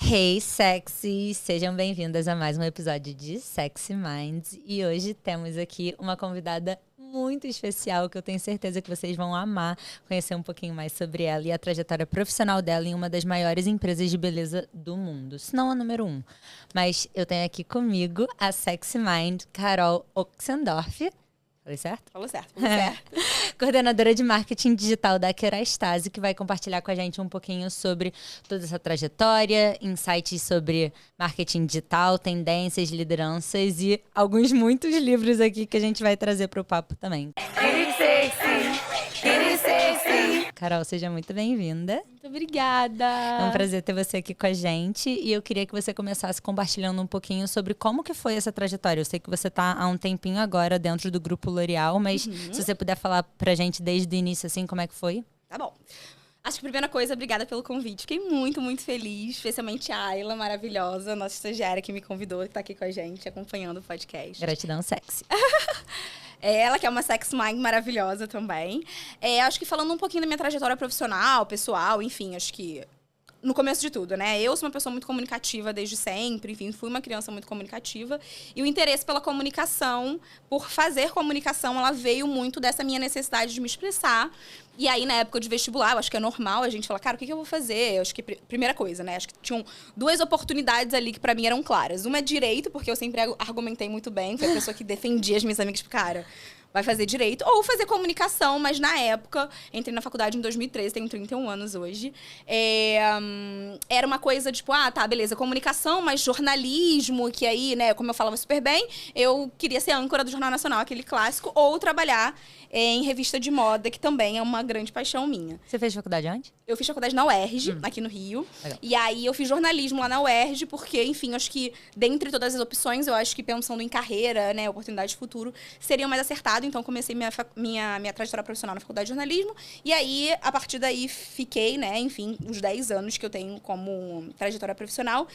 Hey, sexy! Sejam bem-vindas a mais um episódio de Sexy Minds. E hoje temos aqui uma convidada muito especial que eu tenho certeza que vocês vão amar conhecer um pouquinho mais sobre ela e a trajetória profissional dela em uma das maiores empresas de beleza do mundo, se não a número 1. Mas eu tenho aqui comigo a Sexy Mind, Carol Oxendorf. Falei certo? Falou certo, falou certo. Coordenadora de marketing digital da Kerastase, que vai compartilhar com a gente um pouquinho sobre toda essa trajetória, insights sobre marketing digital, tendências, lideranças e muitos livros aqui que a gente vai trazer para o papo também. Carol, seja muito bem-vinda. Muito obrigada. É um prazer ter você aqui com a gente e eu queria que você começasse compartilhando um pouquinho sobre como que foi essa trajetória. Eu sei que você está há um tempinho agora dentro do Grupo L'Oréal, mas se você puder falar pra gente desde o início, assim, como é que foi? Tá bom. Acho que a primeira coisa, obrigada pelo convite. Fiquei muito, muito feliz, especialmente a Ayla, maravilhosa, nossa estagiária que me convidou, que tá aqui com a gente, acompanhando o podcast. Gratidão, sexy. Ela que é uma sex mind maravilhosa também. Acho que falando um pouquinho da minha trajetória profissional, pessoal, enfim, acho que no começo de tudo, né? Eu sou uma pessoa muito comunicativa desde sempre, enfim, fui uma criança muito comunicativa. E o interesse pela comunicação, por fazer comunicação, ela veio muito dessa minha necessidade de me expressar. E aí, na época de vestibular, eu acho que é normal a gente falar, cara, o que eu vou fazer? Eu acho que, primeira coisa, né? Acho que tinham duas oportunidades ali que pra mim eram claras. Uma é direito, porque eu sempre argumentei muito bem, fui a pessoa que defendia as minhas amigas, tipo, cara, vai fazer direito, ou fazer comunicação, mas na época, entrei na faculdade em 2013, tenho 31 anos hoje, era uma coisa tipo, tá, beleza, comunicação, mas jornalismo, que aí, né, como eu falava super bem, eu queria ser âncora do Jornal Nacional, aquele clássico, ou trabalhar em revista de moda, que também é uma grande paixão minha. Você fez faculdade onde? Eu fiz faculdade na UERJ, aqui no Rio. Legal. E aí eu fiz jornalismo lá na UERJ, porque, enfim, acho que dentre todas as opções, eu acho que pensando em carreira, né, oportunidade de futuro, seria o mais acertado. Então, comecei minha trajetória profissional na faculdade de jornalismo. E aí, a partir daí, fiquei, né, enfim, os 10 anos que eu tenho como trajetória profissional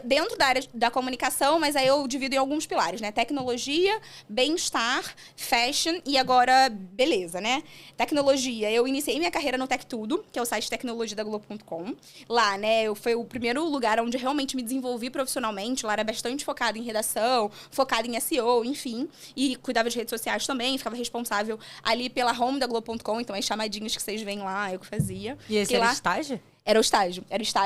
dentro da área da comunicação, mas aí eu divido em alguns pilares, né? Tecnologia, bem-estar, fashion e agora beleza, né? Tecnologia, eu iniciei minha carreira no Tech Tudo, que é o site de tecnologia da Globo.com. Lá, né, foi o primeiro lugar onde realmente me desenvolvi profissionalmente. Lá era bastante focado em redação, focado em SEO, enfim. E cuidava de redes sociais também, ficava responsável ali pela home da Globo.com. Então, as chamadinhas que vocês veem lá, eu que fazia. E esse era estágio? Era o estágio.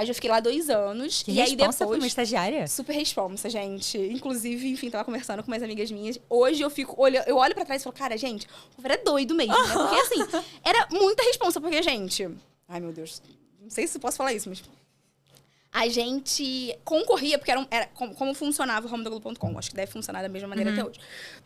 Eu fiquei lá 2 anos. Que e aí depois pra uma estagiária? Super responsa, gente. Inclusive, enfim, tava conversando com umas amigas minhas. Hoje eu olho pra trás e falo, cara, gente, o Vera é doido mesmo, né? Porque assim, era muita responsa, porque, gente. Ai, meu Deus. Não sei se posso falar isso, mas a gente concorria, porque era como funcionava o home da Globo.com. Acho que deve funcionar da mesma maneira até hoje.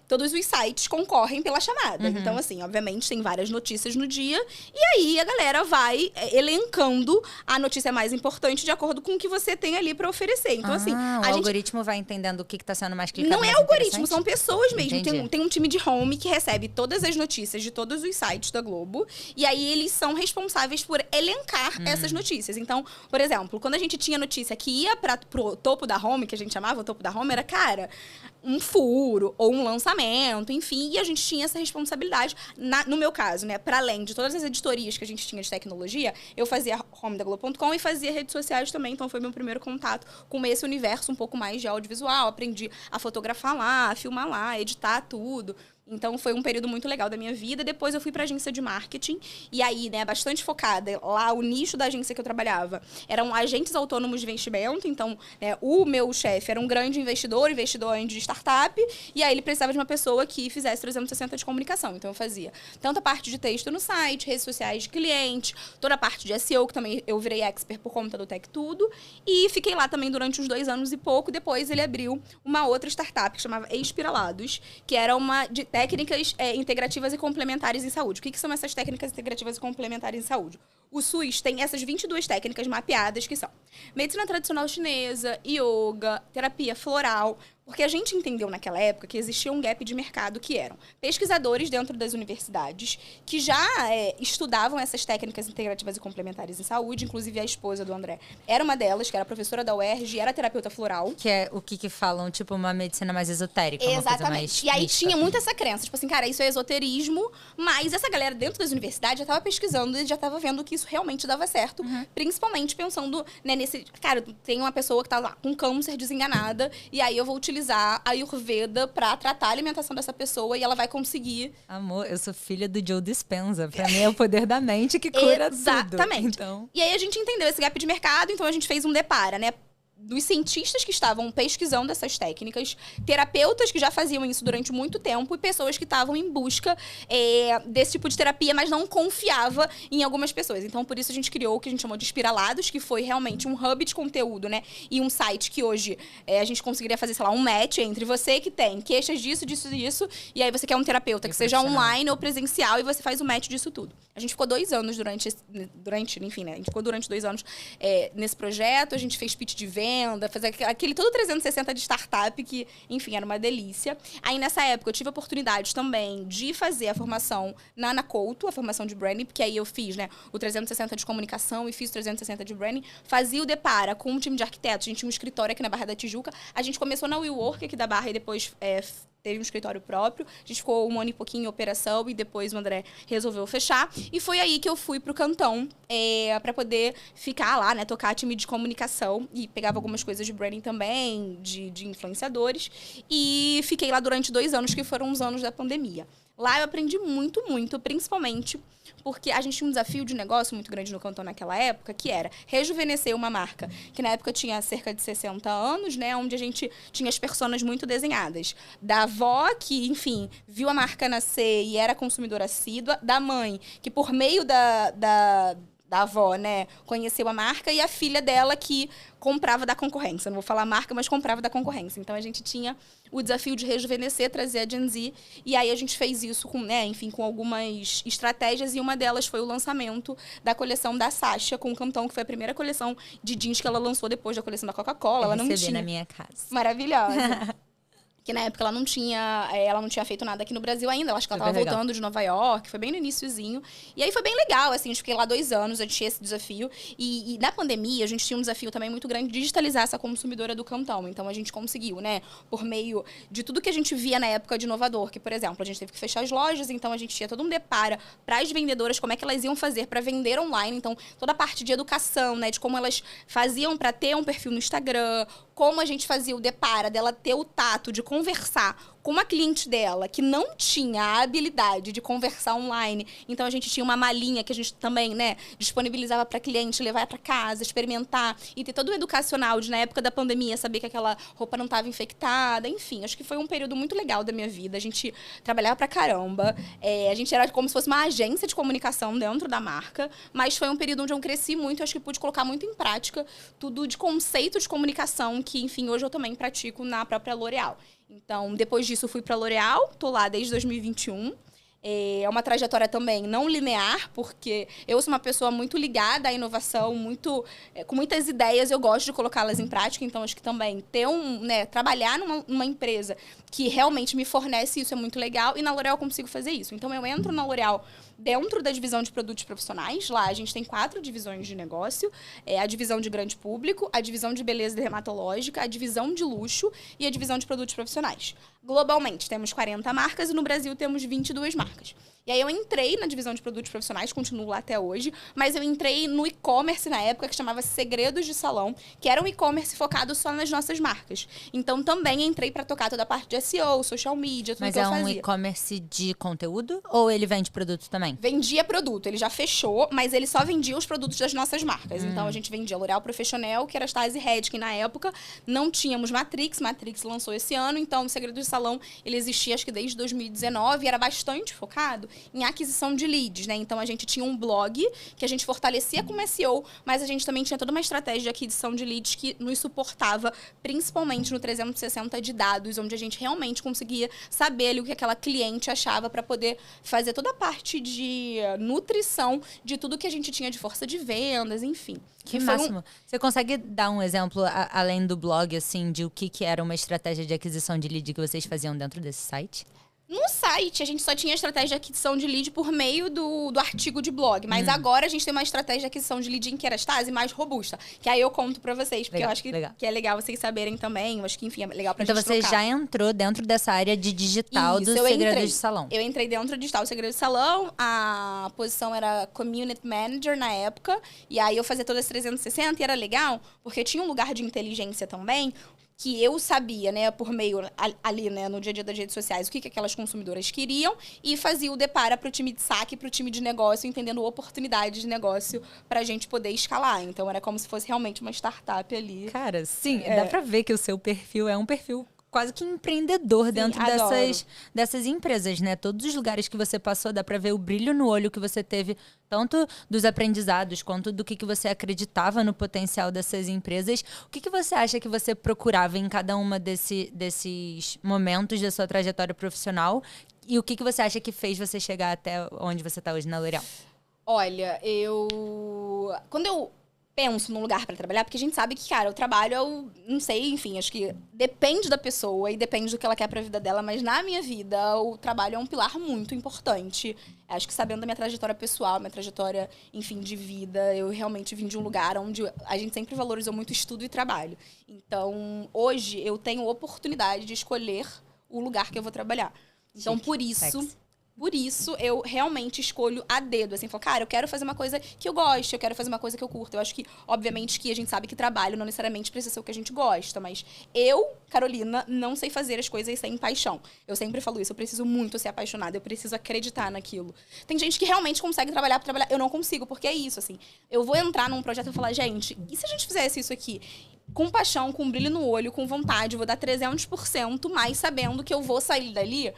Todos os sites concorrem pela chamada. Então, assim, obviamente, tem várias notícias no dia. E aí, a galera vai elencando a notícia mais importante de acordo com o que você tem ali pra oferecer. Então, assim, o algoritmo vai entendendo o que tá sendo mais clicado. Não é algoritmo, são pessoas mesmo. Entendi. Tem um time de home que recebe todas as notícias de todos os sites da Globo. E aí, eles são responsáveis por elencar essas notícias. Então, por exemplo, quando a gente tinha notícia que ia pro topo da home, que a gente chamava o topo da home, era, cara, um furo ou um lançamento, enfim, e a gente tinha essa responsabilidade. No meu caso, né, para além de todas as editorias que a gente tinha de tecnologia, eu fazia home da Globo.com e fazia redes sociais também, então foi meu primeiro contato com esse universo um pouco mais de audiovisual. Aprendi a fotografar lá, a filmar lá, editar tudo. Então, foi um período muito legal da minha vida. Depois, eu fui para agência de marketing. E aí, né, bastante focada. Lá, o nicho da agência que eu trabalhava eram agentes autônomos de investimento. Então, né, o meu chefe era um grande investidor de startup. E aí, ele precisava de uma pessoa que fizesse 360 de comunicação. Então, eu fazia tanto a parte de texto no site, redes sociais de cliente, toda a parte de SEO, que também eu virei expert por conta do Tech Tudo. E fiquei lá também durante uns 2 anos e pouco. Depois, ele abriu uma outra startup que chamava Espiralados, que era uma de técnicas integrativas e complementares em saúde. O que são essas técnicas integrativas e complementares em saúde? O SUS tem essas 22 técnicas mapeadas, que são medicina tradicional chinesa, yoga, terapia floral, Porque a gente entendeu naquela época que existia um gap de mercado que eram pesquisadores dentro das universidades que já estudavam essas técnicas integrativas e complementares em saúde, inclusive a esposa do André era uma delas, que era professora da UERJ e era terapeuta floral. Que é o que falam, tipo, uma medicina mais esotérica, Exatamente. uma coisa mais E aí mística. tinha muito essa crença, tipo assim, cara, isso é esoterismo, mas essa galera dentro das universidades já tava pesquisando e já tava vendo que isso realmente dava certo, principalmente pensando, né, nesse... Cara, tem uma pessoa que tá lá com câncer desenganada, e aí eu vou utilizar a Ayurveda pra tratar a alimentação dessa pessoa e ela vai conseguir... Amor, eu sou filha do Joe Dispenza. Pra mim é o poder da mente que cura tudo. Exatamente. Então... E aí a gente entendeu esse gap de mercado, então a gente fez um depara, né? Dos cientistas que estavam pesquisando essas técnicas, terapeutas que já faziam isso durante muito tempo e pessoas que estavam em busca desse tipo de terapia, mas não confiava em algumas pessoas. Então, por isso a gente criou o que a gente chamou de Espiralados, que foi realmente um hub de conteúdo, né? E um site que hoje a gente conseguiria fazer, sei lá, um match entre você que tem queixas disso, e aí você quer um terapeuta que seja online ou presencial e você faz o match disso tudo. A gente ficou 2 anos enfim, né? A gente ficou durante 2 anos nesse projeto, a gente fez pitch de venda, fazer aquele todo 360 de startup, que, enfim, era uma delícia. Aí, nessa época, eu tive a oportunidade também de fazer a formação na Ana Couto, a formação de branding, porque aí eu fiz, né, o 360 de comunicação e fiz o 360 de branding. Fazia o Depara com um time de arquitetos. A gente tinha um escritório aqui na Barra da Tijuca. A gente começou na WeWork aqui da Barra e depois... teve um escritório próprio, a gente ficou 1 ano e pouquinho em operação e depois o André resolveu fechar. E foi aí que eu fui pro Cantão pra poder ficar lá, né, tocar time de comunicação e pegava algumas coisas de branding também, de influenciadores. E fiquei lá durante 2 anos, que foram os anos da pandemia. Lá eu aprendi muito, muito, principalmente porque a gente tinha um desafio de negócio muito grande no Cantão naquela época, que era rejuvenescer uma marca que na época tinha cerca de 60 anos, né? Onde a gente tinha as personas muito desenhadas. Da avó, que, enfim, viu a marca nascer e era consumidora assídua. Da mãe, que por meio da avó, né, conheceu a marca, e a filha dela que comprava da concorrência. Não vou falar marca, mas comprava da concorrência. Então, a gente tinha o desafio de rejuvenescer, trazer a Gen Z. E aí, a gente fez isso com, né, enfim, com algumas estratégias. E uma delas foi o lançamento da coleção da Sasha com o Cantão, que foi a primeira coleção de jeans que ela lançou depois da coleção da Coca-Cola. Ela não tinha... na minha casa. Maravilhosa. Que na época ela não tinha feito nada aqui no Brasil ainda. Eu acho que ela estava voltando de Nova York, foi bem no iniciozinho. E aí foi bem legal, assim, eu fiquei lá 2 anos, a gente tinha esse desafio. E na pandemia, a gente tinha um desafio também muito grande de digitalizar essa consumidora do Cantão. Então a gente conseguiu, né, por meio de tudo que a gente via na época de inovador, que, por exemplo, a gente teve que fechar as lojas, então a gente tinha todo um depara para as vendedoras, como é que elas iam fazer para vender online. Então, toda a parte de educação, né, de como elas faziam para ter um perfil no Instagram, como a gente fazia o depara dela ter o tato de conversar com uma cliente dela que não tinha a habilidade de conversar online. Então, a gente tinha uma malinha que a gente também, né, disponibilizava para cliente, levar para casa, experimentar e ter todo o educacional de, na época da pandemia, saber que aquela roupa não estava infectada. Enfim, acho que foi um período muito legal da minha vida. A gente trabalhava pra caramba. A gente era como se fosse uma agência de comunicação dentro da marca, mas foi um período onde eu cresci muito. Acho que pude colocar muito em prática tudo de conceito de comunicação que, enfim, hoje eu também pratico na própria L'Oréal. Então, depois disso, fui para a L'Oréal, tô lá desde 2021. É uma trajetória também não linear, porque eu sou uma pessoa muito ligada à inovação, com muitas ideias, eu gosto de colocá-las em prática. Então, acho que também trabalhar numa empresa que realmente me fornece isso é muito legal. E na L'Oréal eu consigo fazer isso. Então, eu entro na L'Oréal dentro da divisão de produtos profissionais. Lá a gente tem 4 divisões de negócio. A divisão de grande público, a divisão de beleza dermatológica, a divisão de luxo e a divisão de produtos profissionais. Globalmente, temos 40 marcas e no Brasil temos 22 marcas. E aí eu entrei na divisão de produtos profissionais, continuo lá até hoje, mas eu entrei no e-commerce na época, que chamava Segredos de Salão, que era um e-commerce focado só nas nossas marcas. Então também entrei para tocar toda a parte de SEO, social media, tudo que eu fazia. Mas é um e-commerce de conteúdo ou ele vende produto também? Vendia produto, ele já fechou, mas ele só vendia os produtos das nossas marcas. Então a gente vendia L'Oréal Professionnel, que era a Stasi Red, que na época não tínhamos Matrix lançou esse ano, então o Segredos de Salão ele existia acho que desde 2019 e era bastante focado em aquisição de leads, né? Então, a gente tinha um blog que a gente fortalecia com SEO, mas a gente também tinha toda uma estratégia de aquisição de leads que nos suportava, principalmente no 360 de dados, onde a gente realmente conseguia saber ali o que aquela cliente achava para poder fazer toda a parte de nutrição de tudo que a gente tinha de força de vendas, enfim. Que máximo. Você consegue dar um exemplo, além do blog, assim, de o que era uma estratégia de aquisição de lead que vocês faziam dentro desse site? No site, a gente só tinha estratégia de aquisição de lead por meio do artigo de blog. Mas agora a gente tem uma estratégia de aquisição de lead em Kerastase mais robusta. Que aí eu conto pra vocês, porque eu acho que é legal vocês saberem também. Eu acho que, enfim, é legal pra gente trocar. Então você já entrou dentro dessa área de digital do Segredos de Salão. Eu entrei dentro do digital do Segredos de Salão. A posição era Community Manager na época. E aí eu fazia todas as 360 e era legal, porque tinha um lugar de inteligência também, que eu sabia, né, por meio ali, né, no dia a dia das redes sociais, o que aquelas consumidoras queriam e fazia o depara para o time de saque, para o time de negócio, entendendo oportunidades de negócio para a gente poder escalar. Então, era como se fosse realmente uma startup ali. Cara, sim, dá para ver que o seu perfil é um perfil quase que empreendedor dentro dessas empresas, né? Todos os lugares que você passou, dá pra ver o brilho no olho que você teve, tanto dos aprendizados, quanto do que você acreditava no potencial dessas empresas. O que você acha que você procurava em cada uma desses momentos da sua trajetória profissional? E o que você acha que fez você chegar até onde você tá hoje na L'Oréal? Olha, quando eu penso num lugar para trabalhar, porque a gente sabe que, cara, o trabalho não sei, enfim, acho que depende da pessoa e depende do que ela quer pra vida dela, mas na minha vida o trabalho é um pilar muito importante. Acho que sabendo da minha trajetória pessoal, minha trajetória, enfim, de vida, eu realmente vim de um lugar onde a gente sempre valorizou muito estudo e trabalho. Então, hoje eu tenho oportunidade de escolher o lugar que eu vou trabalhar. Então, por isso, eu realmente escolho a dedo, assim, falo, cara, eu quero fazer uma coisa que eu gosto, eu quero fazer uma coisa que eu curto. Eu acho que, obviamente, que a gente sabe que trabalho não necessariamente precisa ser o que a gente gosta, mas eu, Carolina, não sei fazer as coisas sem paixão. Eu sempre falo isso, eu preciso muito ser apaixonada, eu preciso acreditar naquilo. Tem gente que realmente consegue trabalhar, eu não consigo, porque é isso, assim. Eu vou entrar num projeto e falar, gente, e se a gente fizesse isso aqui? Com paixão, com brilho no olho, com vontade, eu vou dar 300% mais sabendo que eu vou sair dali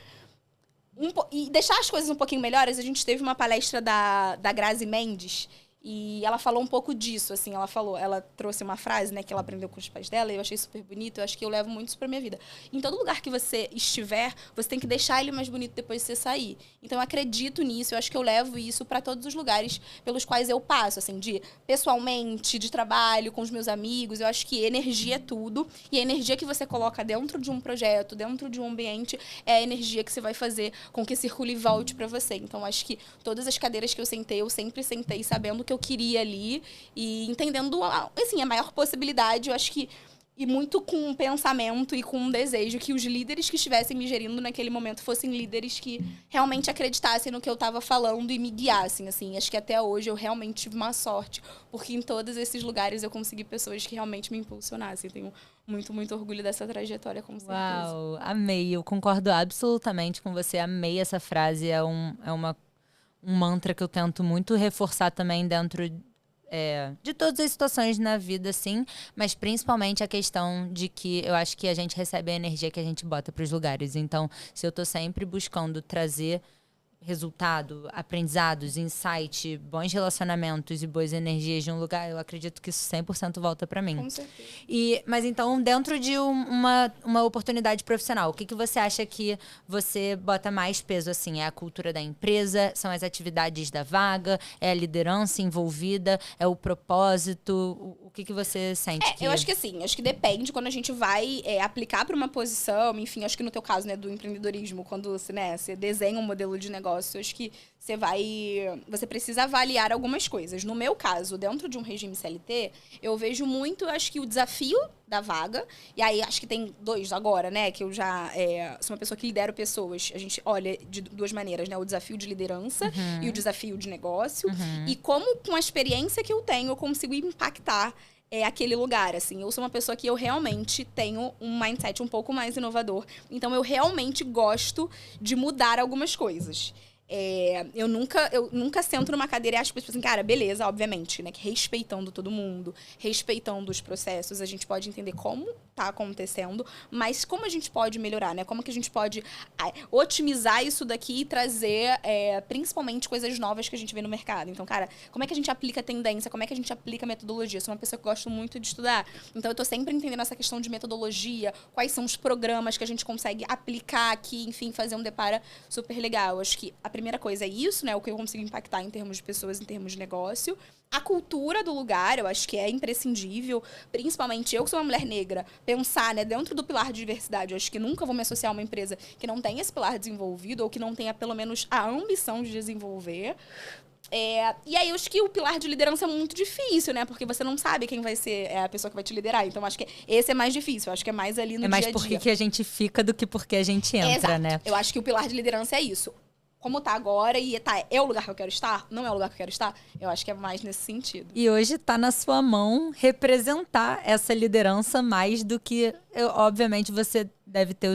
e deixar as coisas um pouquinho melhores. A gente teve uma palestra da Grazi Mendes e ela falou um pouco disso, assim, ela trouxe uma frase, né, que ela aprendeu com os pais dela e eu achei super bonito, eu acho que eu levo muito isso pra minha vida. Em todo lugar que você estiver, você tem que deixar ele mais bonito depois de você sair. Então eu acredito nisso, eu acho que eu levo isso pra todos os lugares pelos quais eu passo, assim, de pessoalmente, de trabalho, com os meus amigos. Eu acho que energia é tudo e a energia que você coloca dentro de um projeto, dentro de um ambiente, é a energia que você vai fazer com que circule e volte pra você. Então acho que todas as cadeiras que eu sempre sentei sabendo que eu queria ali e entendendo, assim, a maior possibilidade, eu acho que, e muito com um pensamento e com um desejo que os líderes que estivessem me gerindo naquele momento fossem líderes que realmente acreditassem no que eu estava falando e me guiassem, assim. Acho que até hoje eu realmente tive uma sorte, porque em todos esses lugares eu consegui pessoas que realmente me impulsionassem. Eu tenho muito, muito orgulho dessa trajetória, com certeza. Uau, amei. Eu concordo absolutamente com você. Amei essa frase. É um mantra que eu tento muito reforçar também dentro de todas as situações na vida, assim, mas principalmente a questão de que eu acho que a gente recebe a energia que a gente bota para os lugares. Então, se eu tô sempre buscando trazer resultado, aprendizados, insight, bons relacionamentos e boas energias de um lugar, eu acredito que isso 100% volta para mim. Com certeza. Mas então, dentro de uma oportunidade profissional, o que você acha que você bota mais peso, assim? É a cultura da empresa? São as atividades da vaga? É a liderança envolvida? É o propósito? O que você sente? Eu acho que assim, acho que depende quando a gente vai aplicar para uma posição, enfim, acho que no teu caso, né, do empreendedorismo, quando você desenha um modelo de negócio, acho que você precisa avaliar algumas coisas. No meu caso, dentro de um regime CLT, eu vejo muito, acho que o desafio da vaga, e aí acho que tem dois agora, né, que eu já sou uma pessoa que lidero pessoas. A gente olha de duas maneiras, né, o desafio de liderança e o desafio de negócio, e como com a experiência que eu tenho, eu consigo impactar aquele lugar, assim. Eu sou uma pessoa que eu realmente tenho um mindset um pouco mais inovador. Então, eu realmente gosto de mudar algumas coisas. Eu nunca sento numa cadeira e acho que, assim, cara, beleza, obviamente, né? Que respeitando todo mundo, respeitando os processos, a gente pode entender como tá acontecendo, mas como a gente pode melhorar, né? Como que a gente pode otimizar isso daqui e trazer, principalmente, coisas novas que a gente vê no mercado. Então, cara, como é que a gente aplica tendência? Como é que a gente aplica metodologia? Eu sou uma pessoa que gosto muito de estudar. Então, eu tô sempre entendendo essa questão de metodologia, quais são os programas que a gente consegue aplicar aqui, enfim, fazer um depara super legal. Eu acho que a primeira coisa é isso, né? O que eu consigo impactar em termos de pessoas, em termos de negócio. A cultura do lugar, eu acho que é imprescindível. Principalmente eu, que sou uma mulher negra, pensar, né, dentro do pilar de diversidade. Eu acho que nunca vou me associar a uma empresa que não tenha esse pilar desenvolvido ou que não tenha, pelo menos, a ambição de desenvolver. E aí, eu acho que o pilar de liderança é muito difícil, né? Porque você não sabe quem vai ser a pessoa que vai te liderar. Então, acho que esse é mais difícil. Eu acho que é mais ali no dia a dia. É mais porque a gente fica do que porque a gente entra, Exato. né? Eu acho que o pilar de liderança é isso. Como tá agora e é o lugar que eu quero estar? Não é o lugar que eu quero estar? Eu acho que é mais nesse sentido. E hoje tá na sua mão representar essa liderança mais do que... obviamente, você deve ter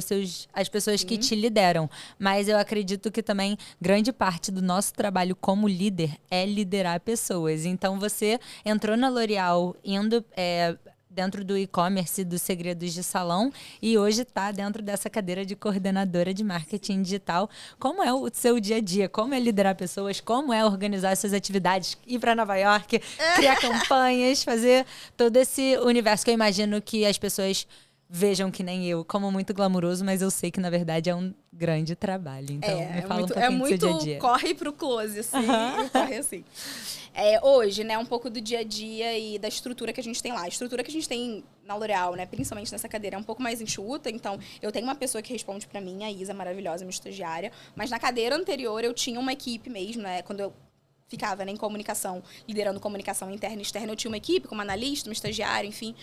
as pessoas que te lideram. Mas eu acredito que também grande parte do nosso trabalho como líder é liderar pessoas. Então, você entrou na L'Oréal indo... dentro do e-commerce dos segredos de salão e hoje está dentro dessa cadeira de coordenadora de marketing digital. Como é o seu dia a dia? Como é liderar pessoas? Como é organizar essas atividades? Ir para Nova York, criar campanhas, fazer todo esse universo que eu imagino que as pessoas vejam que nem eu, como muito glamuroso, mas eu sei que na verdade é um grande trabalho. Então, me fala um pouquinho do seu dia a dia. Corre pro close, assim, e corre assim. Hoje, né, um pouco do dia a dia e da estrutura que a gente tem lá. A estrutura que a gente tem na L'Oréal, né, principalmente nessa cadeira, é um pouco mais enxuta. Então, eu tenho uma pessoa que responde pra mim, a Isa, maravilhosa, minha estagiária. Mas na cadeira anterior, eu tinha uma equipe mesmo, né, quando eu ficava, né, em comunicação, liderando comunicação interna e externa. Eu tinha uma equipe, como analista, uma estagiária, enfim.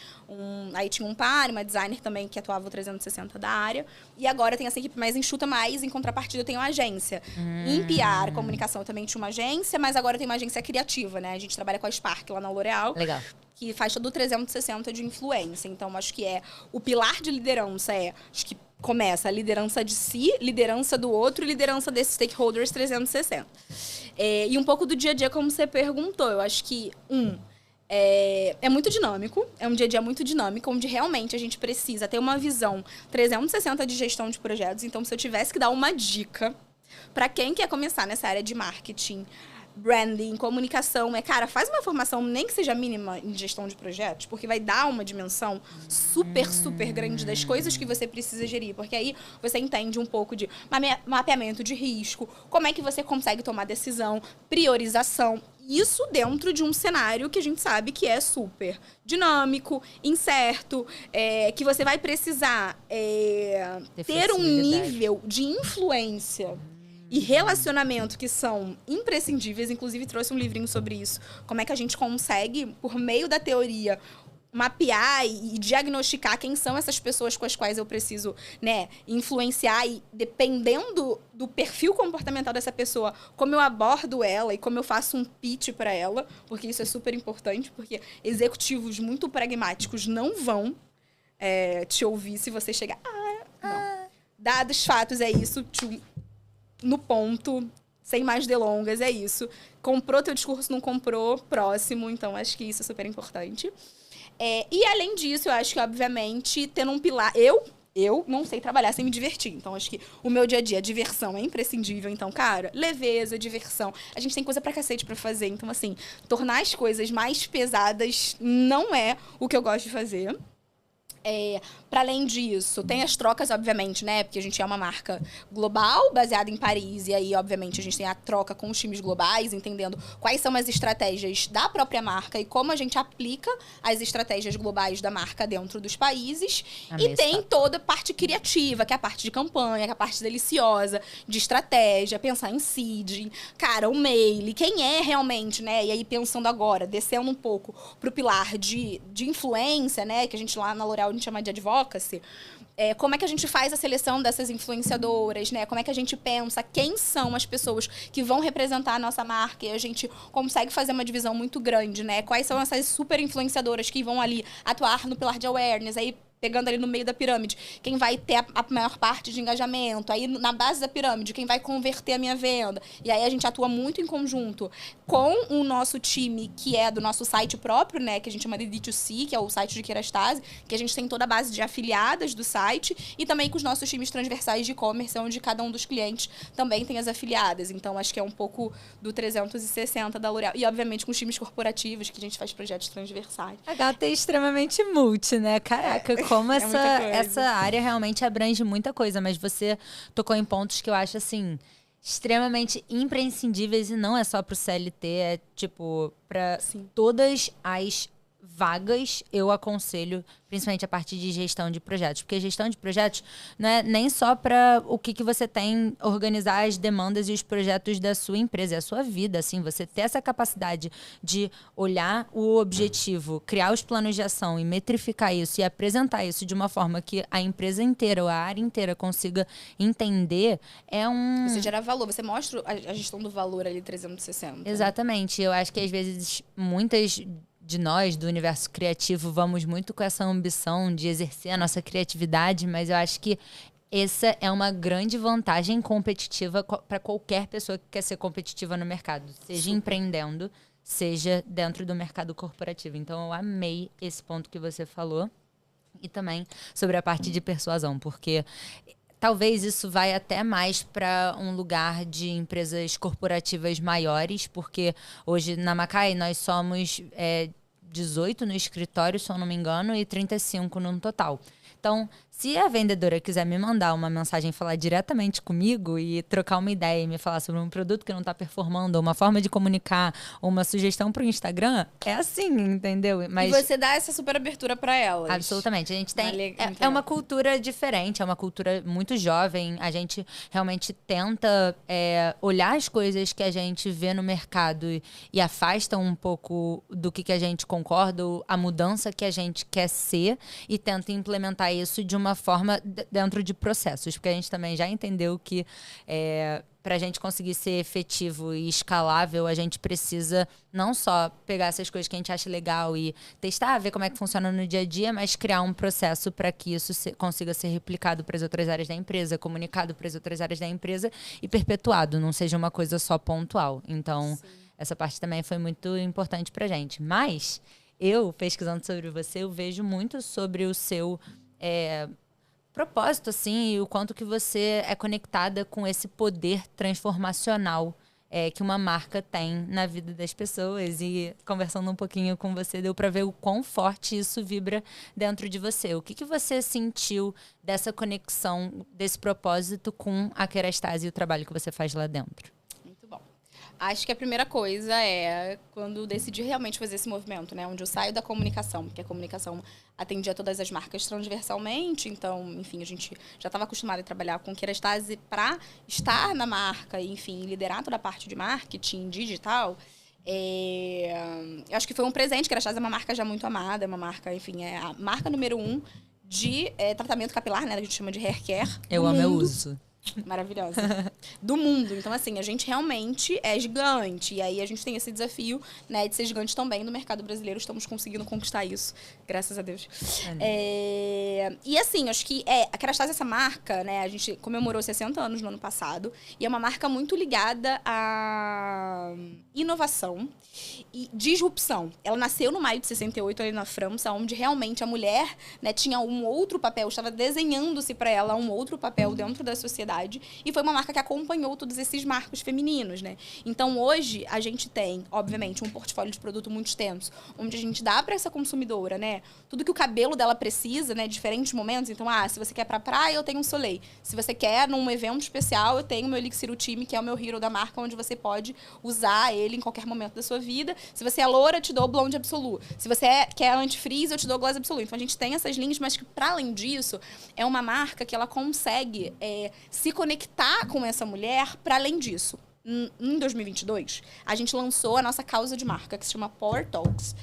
Aí tinha um par, uma designer também, que atuava o 360 da área. E agora tem essa equipe mais enxuta, mas em contrapartida eu tenho uma agência. Em PR, comunicação, eu também tinha uma agência, mas agora eu tenho uma agência criativa, né? A gente trabalha com a Spark lá na L'Oréal. Legal. Que faz todo o 360 de influência. Então, acho que o pilar de liderança acho que começa a liderança de si, liderança do outro e liderança desses stakeholders 360. E um pouco do dia a dia, como você perguntou. Eu acho que, é muito dinâmico. É um dia a dia muito dinâmico, onde realmente a gente precisa ter uma visão 360 de gestão de projetos. Então, se eu tivesse que dar uma dica para quem quer começar nessa área de marketing, branding, comunicação, cara, faz uma formação, nem que seja mínima, em gestão de projetos, porque vai dar uma dimensão super, super grande das coisas que você precisa gerir, porque aí você entende um pouco de mapeamento de risco, como é que você consegue tomar decisão, priorização, isso dentro de um cenário que a gente sabe que é super dinâmico, incerto, que você vai precisar ter um nível de influência e relacionamento que são imprescindíveis. Inclusive, trouxe um livrinho sobre isso. Como é que a gente consegue, por meio da teoria, mapear e diagnosticar quem são essas pessoas com as quais eu preciso, né, influenciar. E dependendo do perfil comportamental dessa pessoa, como eu abordo ela e como eu faço um pitch para ela, porque isso é super importante, porque executivos muito pragmáticos não vão te ouvir se você chegar... não. Dados, fatos, é isso, no ponto, sem mais delongas, é isso. Comprou teu discurso, não comprou, próximo. Então, acho que isso é super importante. E, além disso, eu acho que, obviamente, tendo um pilar... Eu não sei trabalhar sem me divertir. Então, acho que o meu dia a dia, diversão é imprescindível. Então, cara, leveza, diversão. A gente tem coisa pra cacete pra fazer. Então, assim, tornar as coisas mais pesadas não é o que eu gosto de fazer. Para além disso, tem as trocas, obviamente, né? Porque a gente é uma marca global, baseada em Paris. E aí, obviamente, a gente tem a troca com os times globais, entendendo quais são as estratégias da própria marca e como a gente aplica as estratégias globais da marca dentro dos países. E tem toda a parte criativa, que é a parte de campanha, que é a parte deliciosa, de estratégia, pensar em seeding, cara, o mail, quem é realmente, né? E aí, pensando agora, descendo um pouco pro pilar de influência, né? Que a gente lá na L'Oréal a gente chama de advocacy. Como é que a gente faz a seleção dessas influenciadoras, né? Como é que a gente pensa quem são as pessoas que vão representar a nossa marca, e a gente consegue fazer uma divisão muito grande, né? Quais são essas super influenciadoras que vão ali atuar no pilar de awareness, aí pegando ali no meio da pirâmide, quem vai ter a maior parte de engajamento. Aí, na base da pirâmide, quem vai converter a minha venda. E aí, a gente atua muito em conjunto com o nosso time, que é do nosso site próprio, né? Que a gente chama de D2C, que é o site de Kerastase, que a gente tem toda a base de afiliadas do site. E também com os nossos times transversais de e-commerce, onde cada um dos clientes também tem as afiliadas. Então, acho que é um pouco do 360 da L'Oréal. E, obviamente, com os times corporativos, que a gente faz projetos transversais. A gata é extremamente multi, né? Caraca, como essa área realmente abrange muita coisa. Mas você tocou em pontos que eu acho, assim, extremamente imprescindíveis. E não é só pro CLT, é, tipo, pra todas as vagas, eu aconselho, principalmente a parte de gestão de projetos. Porque gestão de projetos não é nem só para o que você tem, organizar as demandas e os projetos da sua empresa, é a sua vida, assim, você ter essa capacidade de olhar o objetivo, criar os planos de ação e metrificar isso e apresentar isso de uma forma que a empresa inteira ou a área inteira consiga entender, é um... Você gera valor, você mostra a gestão do valor ali 360. Exatamente. Eu acho que às vezes muitas de nós, do universo criativo, vamos muito com essa ambição de exercer a nossa criatividade, mas eu acho que essa é uma grande vantagem competitiva para qualquer pessoa que quer ser competitiva no mercado, seja empreendendo, seja dentro do mercado corporativo. Então, eu amei esse ponto que você falou e também sobre a parte de persuasão, porque talvez isso vai até mais para um lugar de empresas corporativas maiores, porque hoje na Macai nós somos 18 no escritório, se eu não me engano, e 35 no total. Então, se a vendedora quiser me mandar uma mensagem, falar diretamente comigo e trocar uma ideia e me falar sobre um produto que não está performando, ou uma forma de comunicar, ou uma sugestão para o Instagram, é assim, entendeu? Mas e você dá essa super abertura para elas. Absolutamente. A gente tem... É uma cultura diferente, é uma cultura muito jovem. A gente realmente tenta olhar as coisas que a gente vê no mercado e afasta um pouco do que a gente concorda, a mudança que a gente quer ser, e tenta implementar isso de uma forma dentro de processos, porque a gente também já entendeu que para a gente conseguir ser efetivo e escalável, a gente precisa não só pegar essas coisas que a gente acha legal e testar, ver como é que funciona no dia a dia, mas criar um processo para que isso consiga ser replicado para as outras áreas da empresa, comunicado para as outras áreas da empresa e perpetuado, não seja uma coisa só pontual. Então, essa parte também foi muito importante para a gente. Mas eu, pesquisando sobre você, eu vejo muito sobre o seu propósito, assim, e o quanto que você é conectada com esse poder transformacional que uma marca tem na vida das pessoas. E conversando um pouquinho com você, deu para ver o quão forte isso vibra dentro de você. O que você sentiu dessa conexão, desse propósito com a Kerastase e o trabalho que você faz lá dentro? Acho que a primeira coisa é quando decidi realmente fazer esse movimento, né? Onde eu saio da comunicação, porque a comunicação atendia todas as marcas transversalmente. Então, enfim, a gente já estava acostumado a trabalhar com Kerastase para estar na marca e, enfim, liderar toda a parte de marketing digital. Eu acho que foi um presente. Kerastase é uma marca já muito amada, é uma marca, enfim, é a marca número 1 de tratamento capilar, né? A gente chama de hair care. Eu amo, eu uso. Maravilhosa. Do mundo. Então, assim, a gente realmente é gigante. E aí a gente tem esse desafio, né, de ser gigante também no mercado brasileiro. Estamos conseguindo conquistar isso, graças a Deus. E assim, acho que a Kerastase, essa marca, né, a gente comemorou 60 anos no ano passado. E é uma marca muito ligada à inovação e disrupção. Ela nasceu no maio de 68 ali na França, onde realmente a mulher, né, tinha um outro papel, estava desenhando-se para ela um outro papel dentro da sociedade. E foi uma marca que acompanhou todos esses marcos femininos, né? Então, hoje, a gente tem, obviamente, um portfólio de produto muito extenso, onde a gente dá para essa consumidora, né, tudo que o cabelo dela precisa, né, diferentes momentos. Então, se você quer pra praia, eu tenho um Soleil. Se você quer num evento especial, eu tenho o meu Elixir Ultime, que é o meu hero da marca, onde você pode usar ele em qualquer momento da sua vida. Se você é loura, eu te dou Blonde Absolute. Se você quer anti-freeze, eu te dou Gloss Absolute. Então, a gente tem essas linhas, mas que, para além disso, é uma marca que ela consegue se conectar com essa mulher para além disso. Em 2022, a gente lançou a nossa causa de marca, que se chama Power Talks,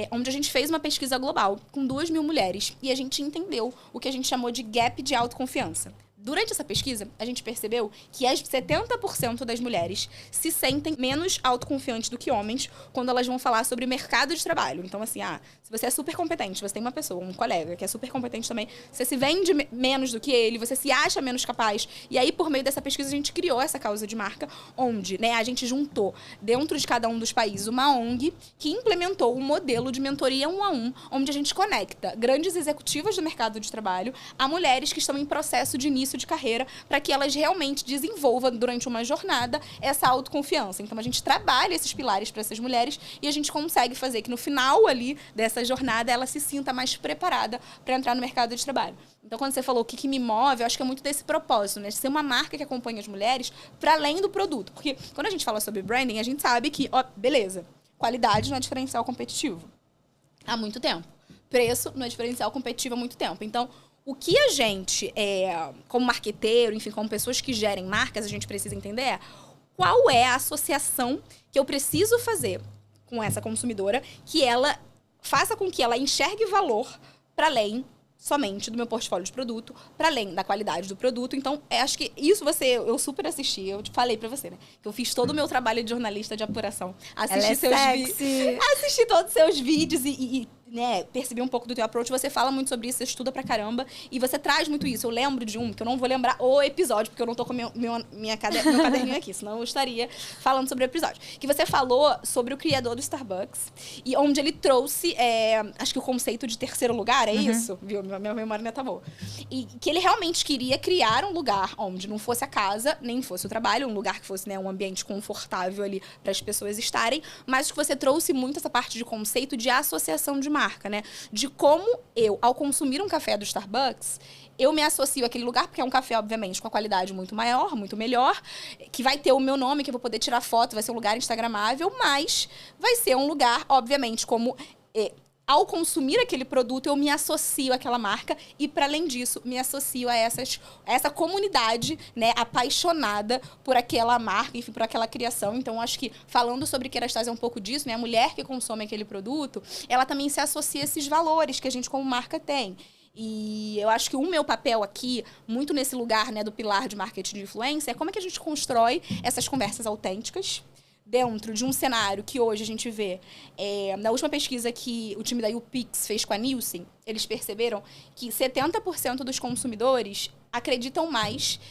onde a gente fez uma pesquisa global com 2.000 mulheres e a gente entendeu o que a gente chamou de gap de autoconfiança. Durante essa pesquisa, a gente percebeu que 70% das mulheres se sentem menos autoconfiantes do que homens quando elas vão falar sobre mercado de trabalho. Então, assim, se você é super competente, você tem uma pessoa, um colega que é super competente também, você se vende menos do que ele, você se acha menos capaz. E aí, por meio dessa pesquisa, a gente criou essa causa de marca, onde, né, a gente juntou, dentro de cada um dos países, uma ONG que implementou um modelo de mentoria 1-a-1, onde a gente conecta grandes executivas do mercado de trabalho a mulheres que estão em processo de início de carreira, para que elas realmente desenvolvam durante uma jornada essa autoconfiança. Então, a gente trabalha esses pilares para essas mulheres e a gente consegue fazer que no final ali dessa jornada ela se sinta mais preparada para entrar no mercado de trabalho. Então, quando você falou o que me move, eu acho que é muito desse propósito, né? De ser uma marca que acompanha as mulheres para além do produto. Porque quando a gente fala sobre branding, a gente sabe que, beleza, qualidade não é diferencial competitivo há muito tempo. Preço não é diferencial competitivo há muito tempo. Então, o que a gente, como marqueteiro, enfim, como pessoas que gerem marcas, a gente precisa entender qual é a associação que eu preciso fazer com essa consumidora que ela faça com que ela enxergue valor para além somente do meu portfólio de produto, para além da qualidade do produto. Então, acho que isso eu super assisti, eu te falei para você, né? Que eu fiz todo o meu trabalho de jornalista de apuração. Assisti todos os seus vídeos e né, percebi um pouco do teu approach. Você fala muito sobre isso, você estuda pra caramba e você traz muito isso. Eu lembro de que eu não vou lembrar o episódio, porque eu não tô com meu caderninho aqui, senão eu estaria falando sobre o episódio. Que você falou sobre o criador do Starbucks e onde ele trouxe, acho que o conceito de terceiro lugar, isso? Viu? Minha memória ainda tá boa. E que ele realmente queria criar um lugar onde não fosse a casa, nem fosse o trabalho, um lugar que fosse, né, um ambiente confortável ali para as pessoas estarem, mas que você trouxe muito essa parte de conceito de associação de marca, né? De como eu, ao consumir um café do Starbucks, eu me associo àquele lugar, porque é um café, obviamente, com a qualidade muito maior, muito melhor, que vai ter o meu nome, que eu vou poder tirar foto, vai ser um lugar instagramável, mas vai ser um lugar, obviamente, como... ao consumir aquele produto, eu me associo àquela marca e, para além disso, me associo a essa comunidade, né, apaixonada por aquela marca, enfim, por aquela criação. Então, acho que, falando sobre Kerastase é um pouco disso, né, a mulher que consome aquele produto, ela também se associa a esses valores que a gente, como marca, tem. E eu acho que o meu papel aqui, muito nesse lugar, né, do pilar de marketing de influência, é como é que a gente constrói essas conversas autênticas, dentro de um cenário que hoje a gente vê, na última pesquisa que o time da YouPix fez com a Nielsen, eles perceberam que 70% dos consumidores acreditam mais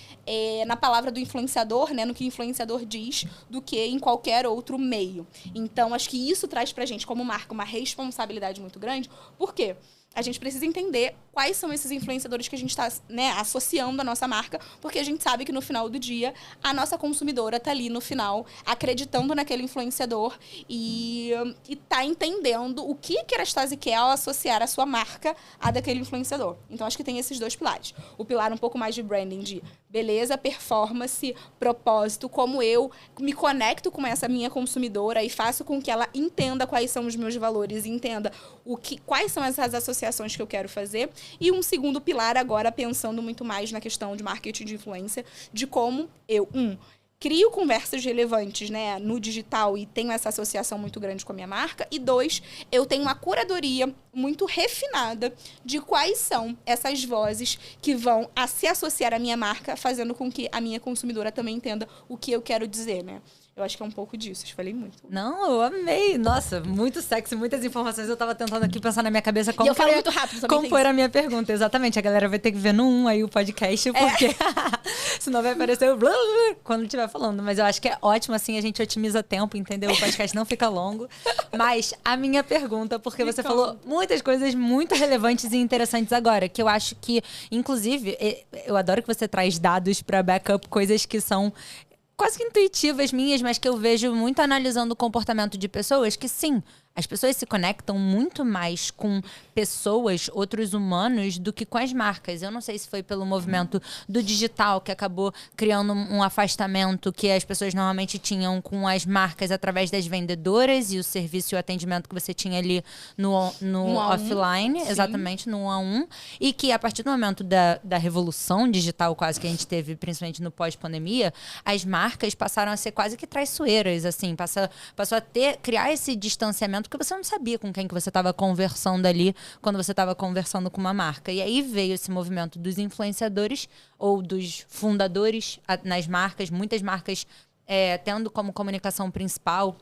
na palavra do influenciador, né, no que o influenciador diz, do que em qualquer outro meio. Então, acho que isso traz pra gente, como marca, uma responsabilidade muito grande. Por quê? A gente precisa entender quais são esses influenciadores que a gente está, né, associando à nossa marca, porque a gente sabe que no final do dia a nossa consumidora está ali no final acreditando naquele influenciador e está entendendo o que a Kerastase quer ao associar a sua marca a daquele influenciador. Então, acho que tem esses dois pilares. O pilar um pouco mais de branding, de beleza, performance, propósito, como eu me conecto com essa minha consumidora e faço com que ela entenda quais são os meus valores e entenda quais são essas associações que eu quero fazer. E um segundo pilar agora, pensando muito mais na questão de marketing de influência, de como eu, crio conversas relevantes, né, no digital e tenho essa associação muito grande com a minha marca. E 2, eu tenho uma curadoria muito refinada de quais são essas vozes que vão se associar à minha marca, fazendo com que a minha consumidora também entenda o que eu quero dizer, né? Eu acho que é um pouco disso. Eu falei muito. Não, eu amei. Nossa, muito sexy, muitas informações. Eu tava tentando aqui pensar na minha cabeça como... E eu falo muito rápido também. Como foi a minha pergunta, exatamente. A galera vai ter que ver no aí o podcast, porque senão vai aparecer o blá, blá, quando estiver falando. Mas eu acho que é ótimo, assim, a gente otimiza tempo, entendeu? O podcast não fica longo. Mas a minha pergunta, porque você falou muitas coisas muito relevantes e interessantes agora, que eu acho que, inclusive, eu adoro que você traz dados para backup, coisas que são quase que intuitivas minhas, mas que eu vejo muito analisando o comportamento de pessoas, que sim, as pessoas se conectam muito mais com pessoas, outros humanos, do que com as marcas. Eu não sei se foi pelo movimento do digital que acabou criando um afastamento que as pessoas normalmente tinham com as marcas através das vendedoras e o serviço e o atendimento que você tinha ali no offline, exatamente, no 1-a-1. E que a partir do momento da revolução digital quase que a gente teve, principalmente no pós-pandemia, as marcas passaram a ser quase que traiçoeiras, assim, passou a criar esse distanciamento momento, porque você não sabia com quem que você estava conversando ali quando você estava conversando com uma marca. E aí veio esse movimento dos influenciadores ou dos fundadores nas marcas, muitas marcas tendo como comunicação principal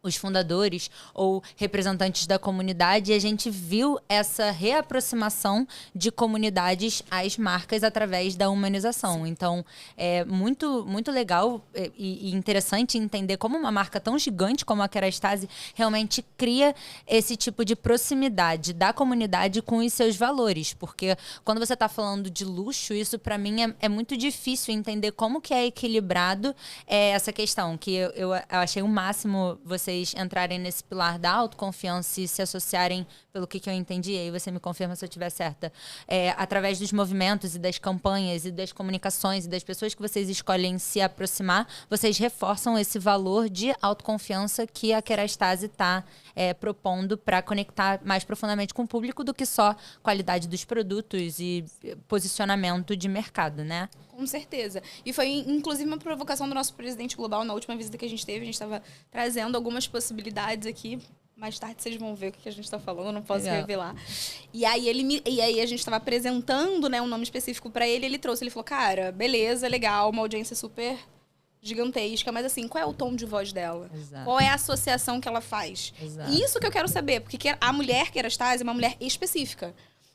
os fundadores ou representantes da comunidade, e a gente viu essa reaproximação de comunidades às marcas através da humanização. Então, é muito, muito legal e interessante entender como uma marca tão gigante como a Kerastase realmente cria esse tipo de proximidade da comunidade com os seus valores, porque quando você está falando de luxo, isso para mim é muito difícil entender como que é equilibrado essa questão, que eu achei o máximo vocês entrarem nesse pilar da autoconfiança e se associarem, pelo que eu entendi, aí você me confirma se eu estiver certa, através dos movimentos e das campanhas e das comunicações e das pessoas que vocês escolhem se aproximar, vocês reforçam esse valor de autoconfiança que a Kerastase está propondo para conectar mais profundamente com o público do que só qualidade dos produtos e posicionamento de mercado, né? Com certeza. E foi, inclusive, uma provocação do nosso presidente global na última visita que a gente teve. A gente estava trazendo algumas possibilidades aqui. Mais tarde vocês vão ver o que a gente está falando, eu não posso revelar. E aí a gente estava apresentando, né, um nome específico para ele, ele falou, cara, beleza, legal, uma audiência super gigantesca, mas assim, qual é o tom de voz dela? Exato. Qual é a associação que ela faz? Exato. Isso que eu quero saber, porque a mulher Kerastase é uma mulher específica.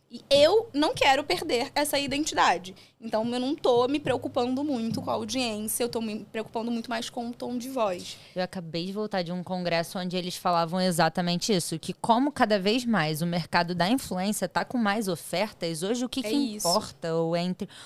E eu não quero perder essa identidade. Então, eu não tô me preocupando muito com a audiência, eu tô me preocupando muito mais com o tom de voz. Eu acabei de voltar de um congresso onde eles falavam exatamente isso, que como cada vez mais o mercado da influência tá com mais ofertas, hoje o que importa, ou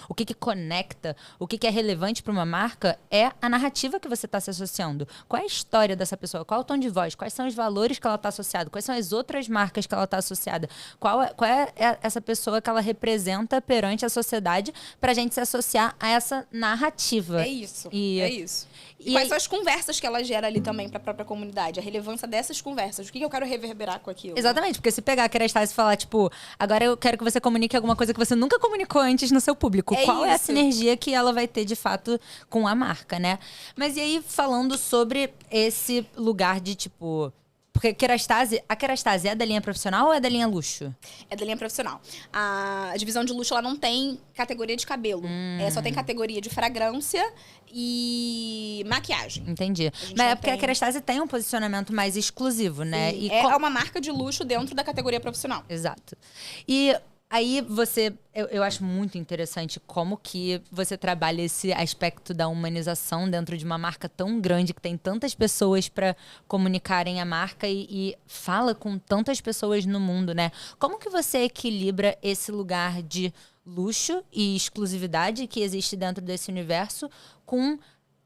o que conecta, o que é relevante para uma marca é a narrativa que você está se associando. Qual é a história dessa pessoa? Qual é o tom de voz? Quais são os valores que ela está associada? Quais são as outras marcas que ela está associada? Qual é essa pessoa que ela representa perante a sociedade pra gente se associar a essa narrativa. É isso. E quais são as conversas que ela gera ali também pra própria comunidade? A relevância dessas conversas. O que eu quero reverberar com aquilo? Exatamente, porque se pegar a Kerastase e falar, tipo, agora eu quero que você comunique alguma coisa que você nunca comunicou antes no seu público. Qual é a sinergia que ela vai ter, de fato, com a marca, né? Mas e aí, falando sobre esse lugar de, tipo... Porque a Kerastase é da linha profissional ou é da linha luxo? É da linha profissional. A divisão de luxo, ela não tem categoria de cabelo. Só tem categoria de fragrância e maquiagem. Entendi. Mas é porque a Kerastase tem um posicionamento mais exclusivo, né? E é uma marca de luxo dentro da categoria profissional. Exato. E... aí eu acho muito interessante como que você trabalha esse aspecto da humanização dentro de uma marca tão grande, que tem tantas pessoas para comunicarem a marca e fala com tantas pessoas no mundo, né? Como que você equilibra esse lugar de luxo e exclusividade que existe dentro desse universo com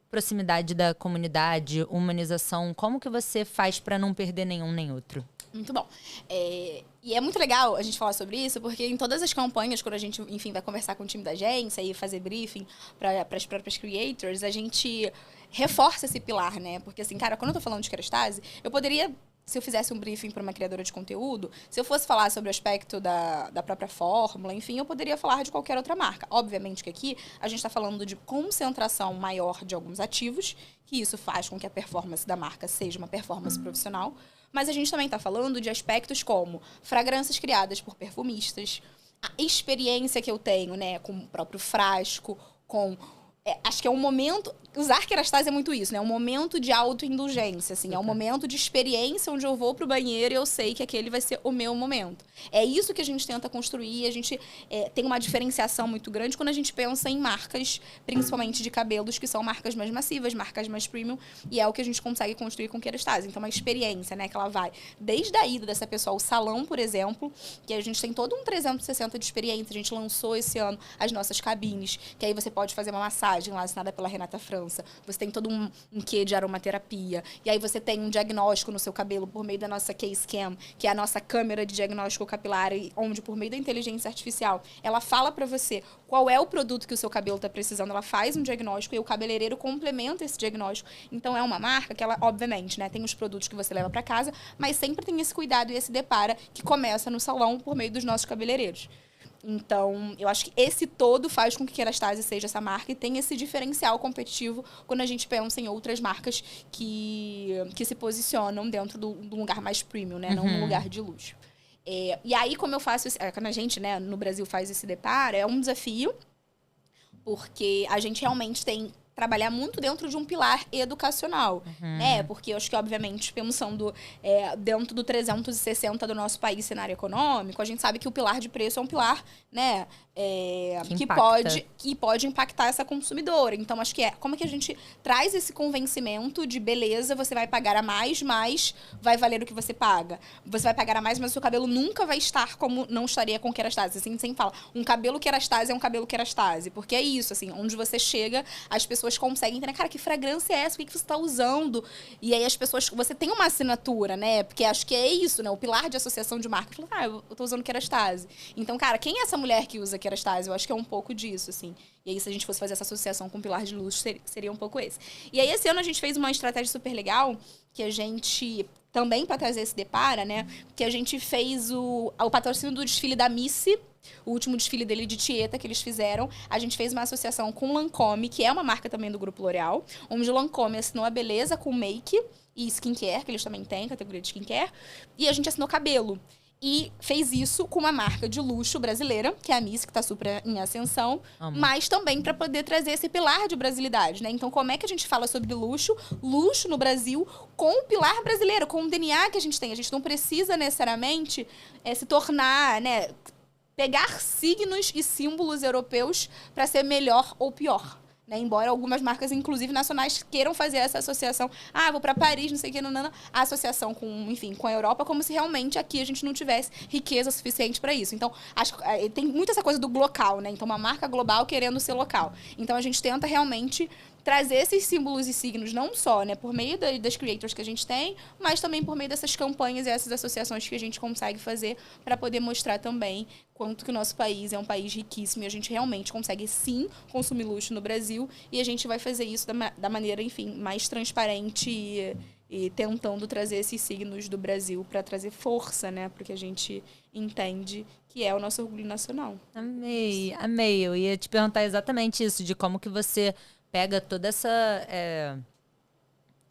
proximidade da comunidade, humanização? Como que você faz para não perder nenhum nem outro? Muito bom. E é muito legal a gente falar sobre isso, porque em todas as campanhas, quando a gente, enfim, vai conversar com o time da agência e fazer briefing para as próprias creators, a gente reforça esse pilar, né? Porque, assim, cara, quando eu tô falando de Kerastase, eu poderia, se eu fizesse um briefing para uma criadora de conteúdo, se eu fosse falar sobre o aspecto da própria fórmula, enfim, eu poderia falar de qualquer outra marca. Obviamente que aqui a gente está falando de concentração maior de alguns ativos, que isso faz com que a performance da marca seja uma performance profissional. Mas a gente também está falando de aspectos como fragrâncias criadas por perfumistas, a experiência que eu tenho, né, com o próprio frasco, com... acho que é um momento... Usar Kerastase é muito isso, né? É um momento de autoindulgência, assim. É um momento de experiência onde eu vou pro banheiro e eu sei que aquele vai ser o meu momento. É isso que a gente tenta construir. A gente tem uma diferenciação muito grande quando a gente pensa em marcas, principalmente de cabelos, que são marcas mais massivas, marcas mais premium. E é o que a gente consegue construir com Kerastase. Então, uma experiência, né? Que ela vai desde a ida dessa pessoa ao salão, por exemplo, que a gente tem todo um 360 de experiência. A gente lançou esse ano as nossas cabines, que aí você pode fazer uma massagem lá, assinada pela Renata França. Você tem todo um quê de aromaterapia. E aí você tem um diagnóstico no seu cabelo por meio da nossa K-Scan, que é a nossa câmera de diagnóstico capilar, onde por meio da inteligência artificial, ela fala para você qual é o produto que o seu cabelo está precisando. Ela faz um diagnóstico e o cabeleireiro complementa esse diagnóstico. Então, é uma marca que ela, obviamente, né, tem os produtos que você leva para casa, mas sempre tem esse cuidado e esse depara que começa no salão por meio dos nossos cabeleireiros. Então, eu acho que esse todo faz com que Kerastase seja essa marca e tenha esse diferencial competitivo quando a gente pensa em outras marcas que se posicionam dentro do lugar mais premium, né? Não no lugar de luxo. E aí, como eu faço... Quando a gente, né, no Brasil faz esse deparo, é um desafio, porque a gente realmente tem... trabalhar muito dentro de um pilar educacional, né? Porque eu acho que, obviamente, pensando dentro do 360 do nosso país, cenário econômico, a gente sabe que o pilar de preço é um pilar, né? Que pode impactar essa consumidora. Então, acho que como é que a gente traz esse convencimento de beleza, você vai pagar a mais, mas vai valer o que você paga. Você vai pagar a mais, mas o seu cabelo nunca vai estar como não estaria com Kerastase. Assim, sempre fala, um cabelo Kerastase é um cabelo Kerastase. Porque é isso, assim, onde você chega, as pessoas conseguem entender, cara, que fragrância é essa? O que você está usando? E aí as pessoas, você tem uma assinatura, né? Porque acho que é isso, né? O pilar de associação de marca. Eu tô usando Kerastase. Então, cara, quem é essa mulher que usa Kerastase? Eu acho que é um pouco disso, assim. E aí, se a gente fosse fazer essa associação com o pilar de luxo, seria um pouco esse. E aí, esse ano a gente fez uma estratégia super legal, que a gente... também para trazer esse depara, né? Que a gente fez o patrocínio do desfile da Missy, o último desfile dele de Tieta que eles fizeram. A gente fez uma associação com Lancôme, que é uma marca também do Grupo L'Oréal, onde o Lancôme assinou a beleza com make e skincare, que eles também têm, categoria de skincare, e a gente assinou cabelo. E fez isso com uma marca de luxo brasileira, que é a Missy, que está super em ascensão, mas também para poder trazer esse pilar de brasilidade, né? Então, como é que a gente fala sobre luxo no Brasil, com o pilar brasileiro, com o DNA que a gente tem? A gente não precisa necessariamente se tornar, né, pegar signos e símbolos europeus para ser melhor ou pior. Né? Embora algumas marcas, inclusive nacionais, queiram fazer essa associação. Vou para Paris, não sei o que, não. A associação com a Europa, como se realmente aqui a gente não tivesse riqueza suficiente para isso. Então, acho que tem muito essa coisa do local, né? Então, uma marca global querendo ser local. Então, a gente tenta realmente trazer esses símbolos e signos, não só, né, por meio das creators que a gente tem, mas também por meio dessas campanhas e essas associações que a gente consegue fazer para poder mostrar também quanto que o nosso país é um país riquíssimo e a gente realmente consegue, sim, consumir luxo no Brasil e a gente vai fazer isso da maneira, enfim, mais transparente e tentando trazer esses signos do Brasil para trazer força, né, porque a gente entende que é o nosso orgulho nacional. Amei. Eu ia te perguntar exatamente isso, de como que você pega toda essa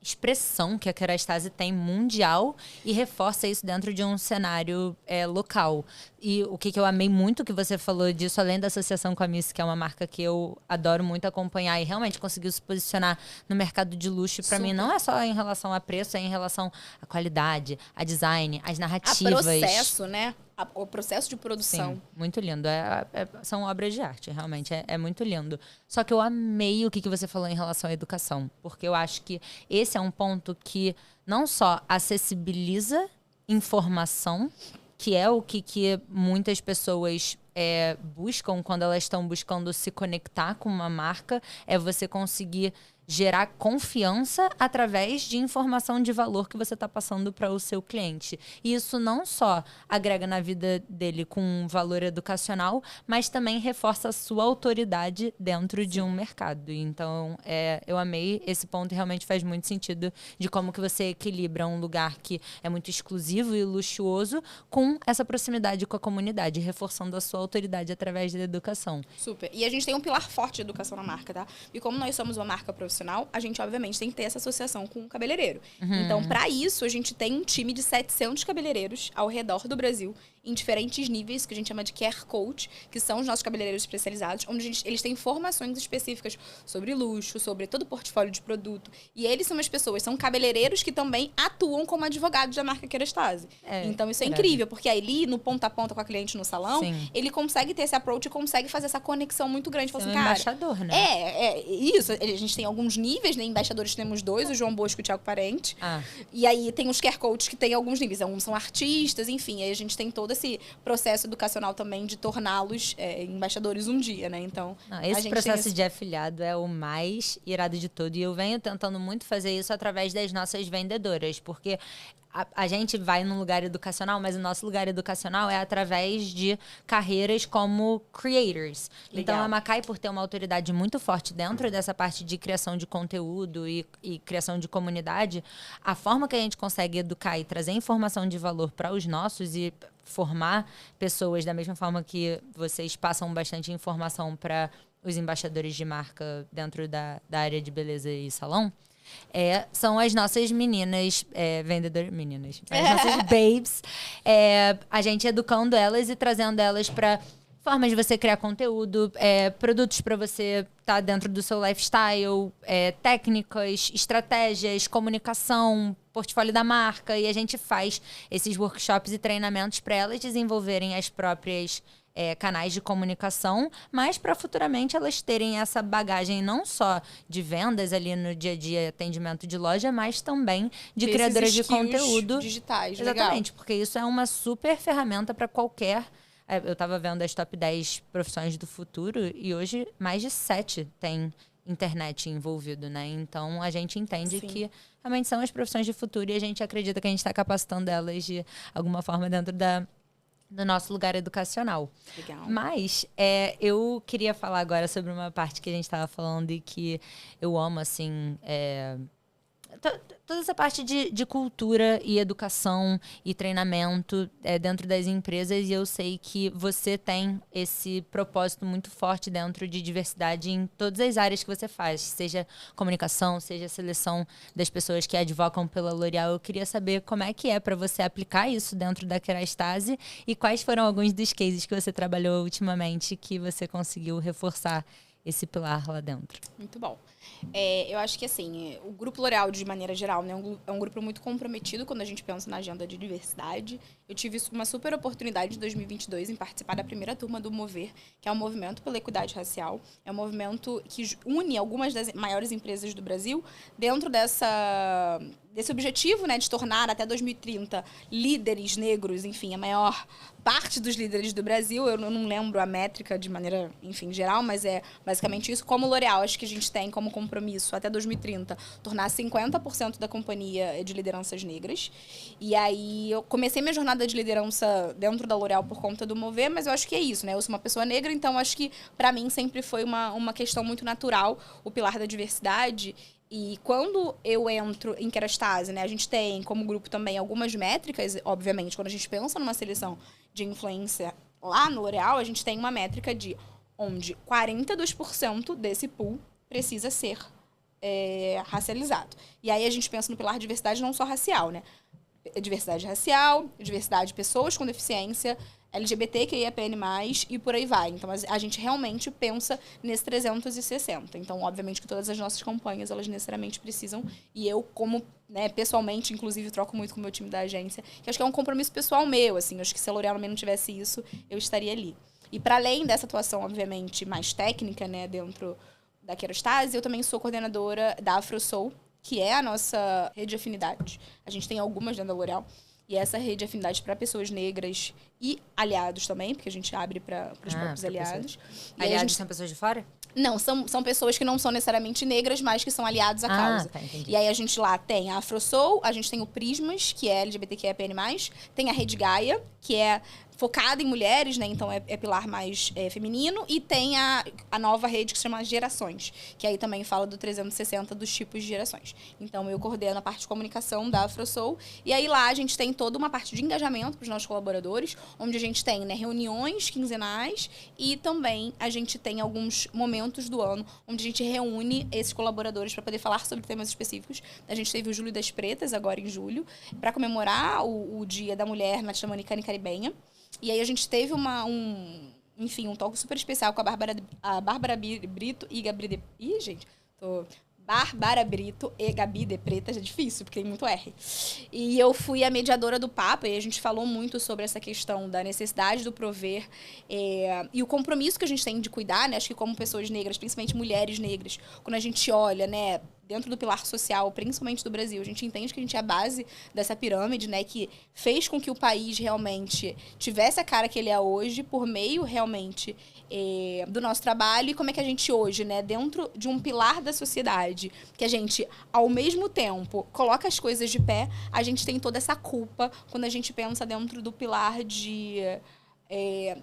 expressão que a Kerastase tem mundial e reforça isso dentro de um cenário local. E o que eu amei muito que você falou disso, além da associação com a Missy, que é uma marca que eu adoro muito acompanhar e realmente conseguiu se posicionar no mercado de luxo. Para mim, não é só em relação a preço, é em relação à qualidade, a design, as narrativas. A processo, né? O processo de produção. Sim, muito lindo. São obras de arte, realmente. É muito lindo. Só que eu amei o que você falou em relação à educação. Porque eu acho que esse é um ponto que não só acessibiliza informação, que é o que muitas pessoas buscam quando elas estão buscando se conectar com uma marca, é você conseguir gerar confiança através de informação de valor que você está passando para o seu cliente. E isso não só agrega na vida dele com um valor educacional, mas também reforça a sua autoridade dentro de um mercado. Então, eu amei esse ponto e realmente faz muito sentido de como que você equilibra um lugar que é muito exclusivo e luxuoso com essa proximidade com a comunidade, reforçando a sua autoridade através da educação. Super. E a gente tem um pilar forte de educação na marca, tá? E como nós somos uma marca profissional, a gente, obviamente, tem que ter essa associação com o cabeleireiro. Então, para isso, a gente tem um time de 700 cabeleireiros ao redor do Brasil, em diferentes níveis, que a gente chama de care coach, que são os nossos cabeleireiros especializados, onde eles têm formações específicas sobre luxo, sobre todo o portfólio de produto. E eles são as pessoas, são cabeleireiros que também atuam como advogados da marca Kerastase. Então, isso é incrível, porque aí, ali, no ponta a ponta com a cliente no salão, ele consegue ter esse approach e consegue fazer essa conexão muito grande. Você é um embaixador, né? Isso. A gente tem alguns níveis, né? Embaixadores temos 2, o João Bosco e o Thiago Parente. E aí, tem os care coaches que tem alguns níveis. Alguns são artistas, enfim. Aí a gente tem todo esse processo educacional também de torná-los embaixadores um dia, né? Então, esse processo de afiliado é o mais irado de tudo. E eu venho tentando muito fazer isso através das nossas vendedoras, porque a gente vai num lugar educacional, mas o nosso lugar educacional é através de carreiras como creators. Legal. Então, a Macai, por ter uma autoridade muito forte dentro dessa parte de criação de conteúdo e criação de comunidade, a forma que a gente consegue educar e trazer informação de valor para os nossos e formar pessoas da mesma forma que vocês passam bastante informação para os embaixadores de marca dentro da área de beleza e salão, são as nossas meninas, meninas, as nossas babes, a gente educando elas e trazendo elas para formas de você criar conteúdo, produtos para você estar dentro do seu lifestyle, técnicas, estratégias, comunicação, portfólio da marca. E a gente faz esses workshops e treinamentos para elas desenvolverem as próprias canais de comunicação, mas para futuramente elas terem essa bagagem não só de vendas ali no dia a dia, atendimento de loja, mas também de criadoras de conteúdo digitais. Exatamente, legal. porque isso é uma super ferramenta para qualquer... Eu estava vendo as top 10 profissões do futuro e hoje mais de 7 tem internet envolvido, né? Então, a gente entende que realmente são as profissões de futuro e a gente acredita que a gente está capacitando elas de alguma forma dentro do nosso lugar educacional. Legal. Mas eu queria falar agora sobre uma parte que a gente estava falando e que eu amo, assim... toda essa parte de cultura e educação e treinamento dentro das empresas, e eu sei que você tem esse propósito muito forte dentro de diversidade em todas as áreas que você faz, seja comunicação, seja seleção das pessoas que advocam pela L'Oréal. Eu queria saber como é que é para você aplicar isso dentro da Kerastase e quais foram alguns dos cases que você trabalhou ultimamente que você conseguiu reforçar esse pilar lá dentro. Muito bom. Eu acho que, assim, o Grupo L'Oréal, de maneira geral, né, é um grupo muito comprometido quando a gente pensa na agenda de diversidade. Eu tive uma super oportunidade em 2022 em participar da primeira turma do Mover, que é um movimento pela equidade racial. É um movimento que une algumas das maiores empresas do Brasil dentro desse objetivo, né, de tornar até 2030 líderes negros, enfim, a maior parte dos líderes do Brasil. Eu não lembro a métrica de maneira, enfim, geral, mas é basicamente isso. Como L'Oréal, acho que a gente tem como compromisso até 2030 tornar 50% da companhia de lideranças negras. E aí eu comecei minha jornada de liderança dentro da L'Oréal por conta do Mover, mas eu acho que é isso, né? Eu sou uma pessoa negra, então acho que para mim sempre foi uma questão muito natural o pilar da diversidade. E quando eu entro em Kerastase, né, a gente tem como grupo também algumas métricas, obviamente, quando a gente pensa numa seleção de influência lá no L'Oréal, a gente tem uma métrica de onde 42% desse pool precisa ser racializado. E aí a gente pensa no pilar de diversidade não só racial, né? Diversidade racial, diversidade de pessoas com deficiência, LGBTQIAPN+, e por aí vai. Então, a gente realmente pensa nesse 360. Então, obviamente que todas as nossas campanhas, elas necessariamente precisam. E eu, como, né, pessoalmente, inclusive, troco muito com o meu time da agência, que acho que é um compromisso pessoal meu, assim. Acho que se a L'Oréal não tivesse isso, eu estaria ali. E para além dessa atuação, obviamente, mais técnica, né, dentro da Kerastase, eu também sou coordenadora da AfroSoul, que é a nossa rede de afinidade. A gente tem algumas dentro da L'Oréal. E essa rede de afinidade para pessoas negras e aliados também, porque a gente abre para os próprios aliados. Aliados são pessoas de fora? Não, são pessoas que não são necessariamente negras, mas que são aliados à causa. Tá, entendi. E aí a gente lá tem a AfroSoul, a gente tem o Prismas, que é LGBTQIAPN+, tem a Rede Gaia, que é focada em mulheres, né? Então é pilar mais feminino. E tem a nova rede que se chama Gerações, que aí também fala do 360 dos tipos de gerações. Então eu coordeno a parte de comunicação da AfroSoul. E aí lá a gente tem toda uma parte de engajamento para os nossos colaboradores, onde a gente tem, né, reuniões quinzenais e também a gente tem alguns momentos do ano onde a gente reúne esses colaboradores para poder falar sobre temas específicos. A gente teve o Julho das Pretas agora em julho, para comemorar o Dia da Mulher Latino-Americana e Caribenha. E aí a gente teve um toque super especial com a Bárbara Brito e Gabi Bárbara Brito e Gabi de Pretas. É difícil, porque tem muito R. E eu fui a mediadora do Papa, e a gente falou muito sobre essa questão da necessidade do prover e o compromisso que a gente tem de cuidar, né? Acho que como pessoas negras, principalmente mulheres negras, quando a gente olha, né, dentro do pilar social, principalmente do Brasil, a gente entende que a gente é a base dessa pirâmide, né, que fez com que o país realmente tivesse a cara que ele é hoje, por meio realmente do nosso trabalho, e como é que a gente hoje, né, dentro de um pilar da sociedade, que a gente, ao mesmo tempo, coloca as coisas de pé, a gente tem toda essa culpa quando a gente pensa dentro do pilar de...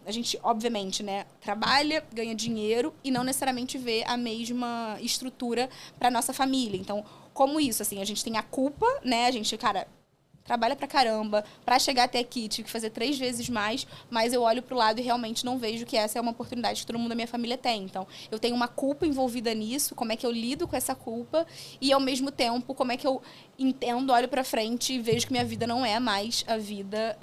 a gente, obviamente, né, trabalha, ganha dinheiro e não necessariamente vê a mesma estrutura para nossa família. Então, como isso, assim, a gente tem a culpa, né, a gente, cara, trabalha pra caramba, pra chegar até aqui tive que fazer 3 vezes mais, mas eu olho pro lado e realmente não vejo que essa é uma oportunidade que todo mundo da minha família tem. Então, eu tenho uma culpa envolvida nisso, como é que eu lido com essa culpa e, ao mesmo tempo, como é que eu entendo, olho pra frente e vejo que minha vida não é mais a vida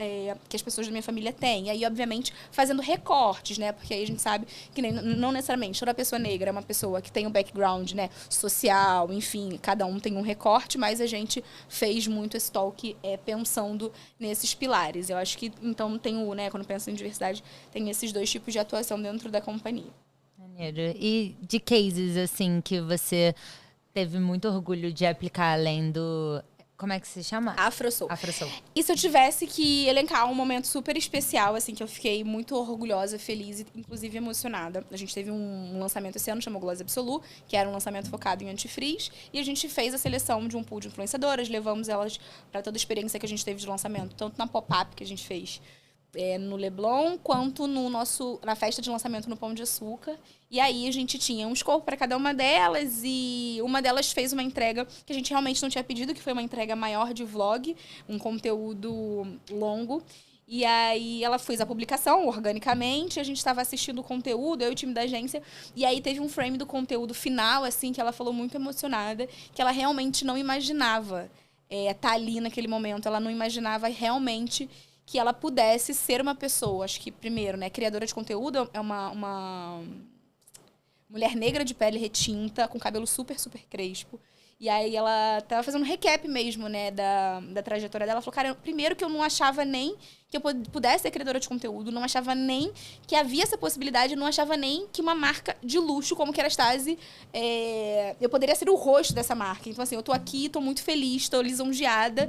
que as pessoas da minha família têm. E aí, obviamente, fazendo recortes, né? Porque aí a gente sabe que não necessariamente toda pessoa negra é uma pessoa que tem um background, né, social, enfim, cada um tem um recorte, mas a gente fez muito esse talk pensando nesses pilares. Eu acho que, então, né, quando penso em diversidade, tem esses 2 tipos de atuação dentro da companhia. Maneiro. E de cases, assim, que você teve muito orgulho de aplicar além do... Como é que se chama? AfroSoul. AfroSoul. E se eu tivesse que elencar um momento super especial, assim, que eu fiquei muito orgulhosa, feliz e, inclusive, emocionada. A gente teve um lançamento esse ano, chamou Gloss Absolu, que era um lançamento focado em antifreeze. E a gente fez a seleção de um pool de influenciadoras, levamos elas para toda a experiência que a gente teve de lançamento, tanto na pop-up que a gente fez no Leblon, quanto na festa de lançamento no Pão de Açúcar. E aí a gente tinha um escopo para cada uma delas e uma delas fez uma entrega que a gente realmente não tinha pedido, que foi uma entrega maior de vlog, um conteúdo longo. E aí ela fez a publicação organicamente, a gente estava assistindo o conteúdo, eu e o time da agência, e aí teve um frame do conteúdo final, assim, que ela falou muito emocionada, que ela realmente não imaginava estar ali naquele momento, ela não imaginava realmente que ela pudesse ser uma pessoa, acho que, primeiro, né, criadora de conteúdo, é uma mulher negra de pele retinta, com cabelo super, super crespo. E aí ela tava fazendo um recap mesmo, né, da trajetória dela. Ela falou, cara, primeiro que eu não achava nem que eu pudesse ser criadora de conteúdo, não achava nem que havia essa possibilidade, não achava nem que uma marca de luxo como Kerastase, eu poderia ser o rosto dessa marca. Então, assim, eu tô aqui, tô muito feliz, tô lisonjeada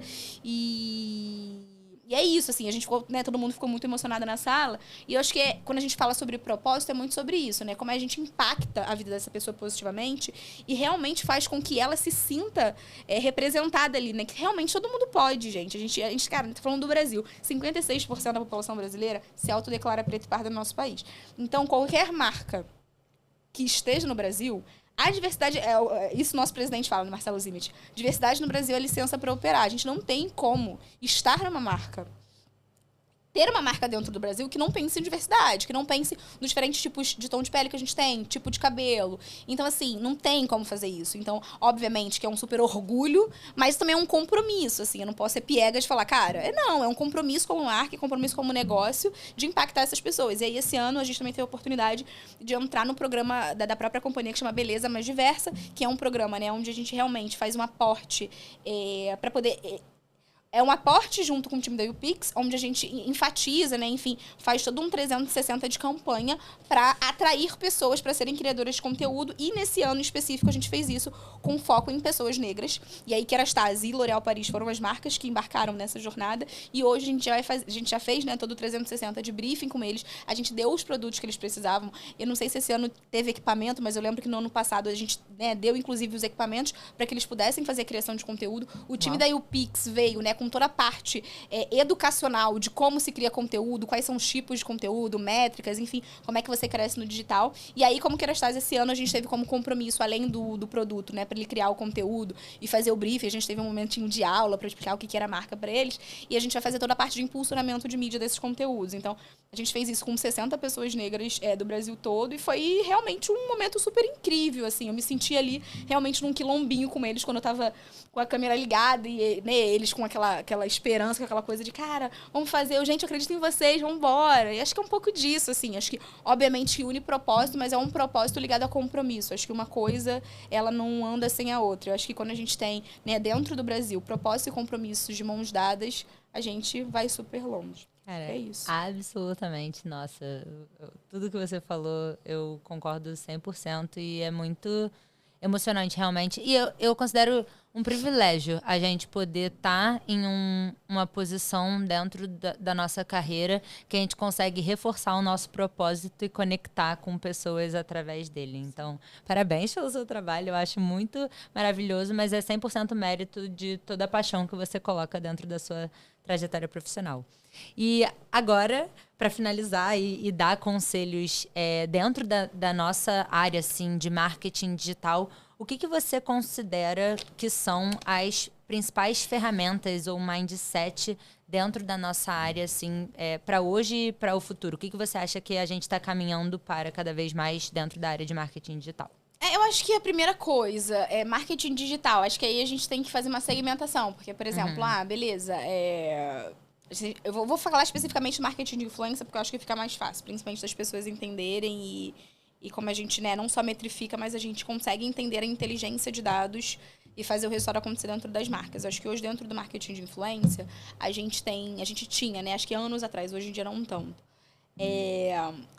E é isso, assim, a gente ficou, né, todo mundo ficou muito emocionado na sala. E eu acho que quando a gente fala sobre propósito, é muito sobre isso, né? Como a gente impacta a vida dessa pessoa positivamente e realmente faz com que ela se sinta representada ali, né? Que realmente todo mundo pode, gente. A gente, cara, tá falando do Brasil. 56% da população brasileira se autodeclara preta e parda no nosso país. Então, qualquer marca que esteja no Brasil... A diversidade, isso nosso presidente fala, no Marcelo Zimit, diversidade no Brasil é licença para operar. A gente não tem como estar numa marca, ter uma marca dentro do Brasil que não pense em diversidade, que não pense nos diferentes tipos de tom de pele que a gente tem, tipo de cabelo. Então, assim, não tem como fazer isso. Então, obviamente que é um super orgulho, mas também é um compromisso, assim. Eu não posso ser piegas de falar, cara, é um compromisso como marca, compromisso como negócio de impactar essas pessoas. E aí, esse ano, a gente também teve a oportunidade de entrar no programa da própria companhia que chama Beleza Mais Diversa, que é um programa, né, onde a gente realmente faz um aporte para poder... É um aporte junto com o time da YouPix, onde a gente enfatiza, né, enfim, faz todo um 360 de campanha para atrair pessoas para serem criadoras de conteúdo. E nesse ano específico a gente fez isso com foco em pessoas negras. E aí Kerastase e L'Oréal Paris foram as marcas que embarcaram nessa jornada. E hoje a gente já fez, né, todo o 360 de briefing com eles. A gente deu os produtos que eles precisavam. Eu não sei se esse ano teve equipamento, mas eu lembro que no ano passado a gente, né, deu inclusive os equipamentos para que eles pudessem fazer a criação de conteúdo. O time da YouPix veio, né, com toda a parte educacional de como se cria conteúdo, quais são os tipos de conteúdo, métricas, enfim, como é que você cresce no digital. E aí, como Kerastase, esse ano a gente teve como compromisso, além do produto, né, para ele criar o conteúdo e fazer o briefing, a gente teve um momentinho de aula para explicar o que era a marca para eles, e a gente vai fazer toda a parte de impulsionamento de mídia desses conteúdos. Então, a gente fez isso com 60 pessoas negras do Brasil todo, e foi realmente um momento super incrível, assim. Eu me senti ali realmente num quilombinho com eles quando eu tava com a câmera ligada e, né, eles com aquela esperança, com aquela coisa de, cara, vamos fazer, gente, eu acredito em vocês, vamos embora. E acho que é um pouco disso, assim. Acho que, obviamente, une propósito, mas é um propósito ligado a compromisso. Acho que uma coisa, ela não anda sem a outra. Eu acho que quando a gente tem, né, dentro do Brasil, propósito e compromissos de mãos dadas, a gente vai super longe. Cara, é isso. Absolutamente. Nossa, tudo que você falou, eu concordo 100% e é muito emocionante, realmente. E eu considero um privilégio a gente poder estar em uma posição dentro da nossa carreira que a gente consegue reforçar o nosso propósito e conectar com pessoas através dele. Então, parabéns pelo seu trabalho. Eu acho muito maravilhoso, mas é 100% mérito de toda a paixão que você coloca dentro da sua trajetória profissional. E agora, para finalizar e dar conselhos dentro da nossa área assim, de marketing digital, o que você considera que são as principais ferramentas ou mindset dentro da nossa área, assim, para hoje e para o futuro? O que você acha que a gente está caminhando para cada vez mais dentro da área de marketing digital? Eu acho que a primeira coisa é marketing digital. Acho que aí a gente tem que fazer uma segmentação. Porque, por exemplo, beleza, eu vou falar especificamente de marketing de influência, porque eu acho que fica mais fácil, principalmente das pessoas entenderem e como a gente, né, não só metrifica, mas a gente consegue entender a inteligência de dados e fazer o resultado acontecer dentro das marcas. Eu acho que hoje, dentro do marketing de influência, a gente tinha, né, acho que anos atrás, hoje em dia não tanto,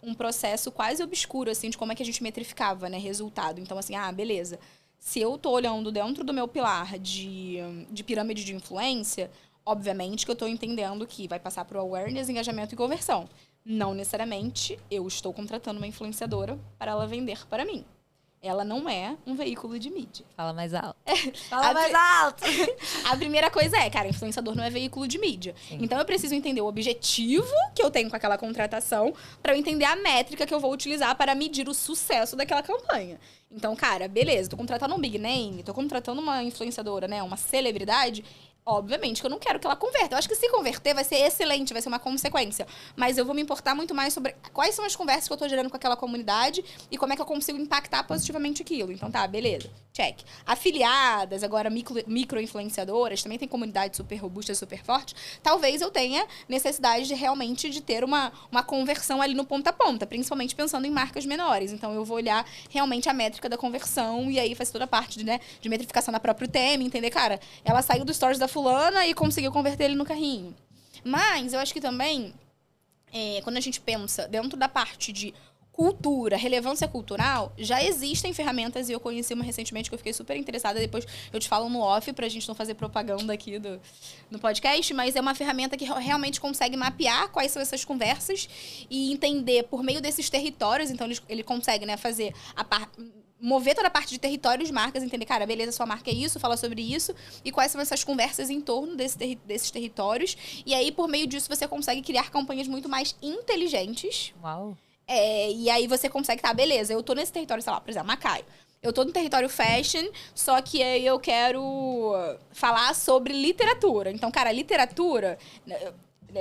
um processo quase obscuro, assim, de como é que a gente metrificava, né, resultado. Então, assim, beleza. Se eu tô olhando dentro do meu pilar de pirâmide de influência, obviamente que eu tô entendendo que vai passar por awareness, engajamento e conversão. Não necessariamente eu estou contratando uma influenciadora para ela vender para mim. Ela não é um veículo de mídia. Fala mais alto. Fala mais alto! A primeira coisa cara, influenciador não é veículo de mídia. Sim. Então, eu preciso entender o objetivo que eu tenho com aquela contratação para eu entender a métrica que eu vou utilizar para medir o sucesso daquela campanha. Então, cara, beleza, tô contratando um big name, tô contratando uma influenciadora, né, uma celebridade. Obviamente que eu não quero que ela converta. Eu acho que se converter vai ser excelente, vai ser uma consequência. Mas eu vou me importar muito mais sobre quais são as conversas que eu tô gerando com aquela comunidade e como é que eu consigo impactar positivamente aquilo. Então tá, beleza. Check. Afiliadas, agora micro-influenciadoras, também tem comunidade super robusta, super forte. Talvez eu tenha necessidade de realmente de ter uma conversão ali no ponta a ponta, principalmente pensando em marcas menores. Então eu vou olhar realmente a métrica da conversão e aí faz toda a parte de metrificação da própria tema, entender, cara, ela saiu do stories da fulana e conseguiu converter ele no carrinho. Mas eu acho que também, quando a gente pensa dentro da parte de cultura, relevância cultural, já existem ferramentas, e eu conheci uma recentemente que eu fiquei super interessada, depois eu te falo no off pra gente não fazer propaganda aqui no podcast, mas é uma ferramenta que realmente consegue mapear quais são essas conversas e entender por meio desses territórios. Então ele consegue, né, fazer mover toda a parte de territórios de marcas, entender, cara, beleza, sua marca é isso, fala sobre isso, e quais são essas conversas em torno desses territórios. E aí, por meio disso, você consegue criar campanhas muito mais inteligentes. Uau! E aí você consegue, beleza, eu tô nesse território, sei lá, por exemplo, Macaio. Eu tô no território fashion, só que aí eu quero falar sobre literatura. Então, cara, literatura...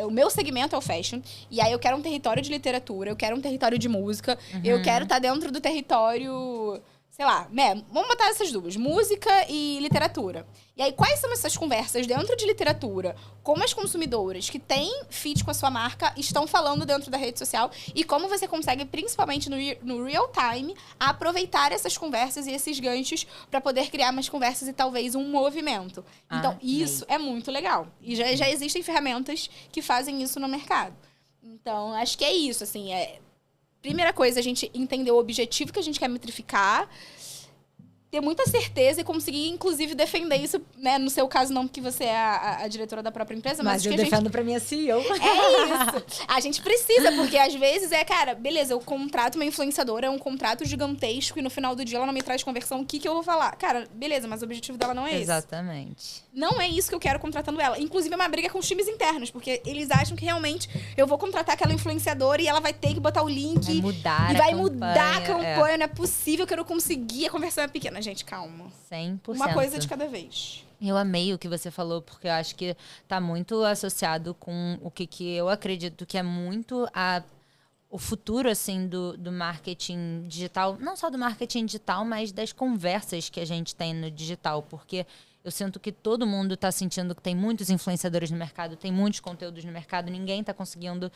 O meu segmento é o fashion. E aí eu quero um território de literatura, eu quero um território de música, eu quero estar dentro do território, sei lá, né? Vamos botar essas duas, música e literatura. E aí, quais são essas conversas dentro de literatura, como as consumidoras que têm fit com a sua marca estão falando dentro da rede social e como você consegue, principalmente no real time, aproveitar essas conversas e esses ganchos para poder criar mais conversas e talvez um movimento. Então, isso é muito legal. E já existem ferramentas que fazem isso no mercado. Então, acho que é isso, assim, primeira coisa, a gente entender o objetivo que a gente quer metrificar, ter muita certeza e conseguir, inclusive, defender isso, né? No seu caso, não porque você é a diretora da própria empresa, mas eu defendo pra minha CEO. É isso. A gente precisa, porque às vezes cara, beleza, eu contrato uma influenciadora, é um contrato gigantesco e no final do dia ela não me traz conversão, o que eu vou falar? Cara, beleza, mas o objetivo dela não é esse. Exatamente. Não é isso que eu quero contratando ela. Inclusive, é uma briga com os times internos, porque eles acham que realmente eu vou contratar aquela influenciadora e ela vai ter que botar o link. Vai mudar a campanha. Não é possível que eu não consiga, a conversão é pequena. Gente, calma. 100%. Uma coisa de cada vez. Eu amei o que você falou, porque eu acho que tá muito associado com o que eu acredito que é muito o futuro, assim, do marketing digital. Não só do marketing digital, mas das conversas que a gente tem no digital. Porque eu sinto que todo mundo está sentindo que tem muitos influenciadores no mercado, tem muitos conteúdos no mercado, ninguém está conseguindo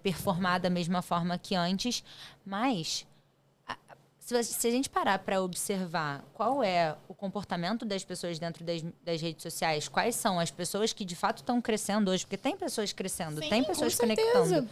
performar da mesma forma que antes. Mas, se a gente parar para observar qual é o comportamento das pessoas dentro das redes sociais, quais são as pessoas que de fato estão crescendo hoje, porque tem pessoas crescendo, tem pessoas conectando.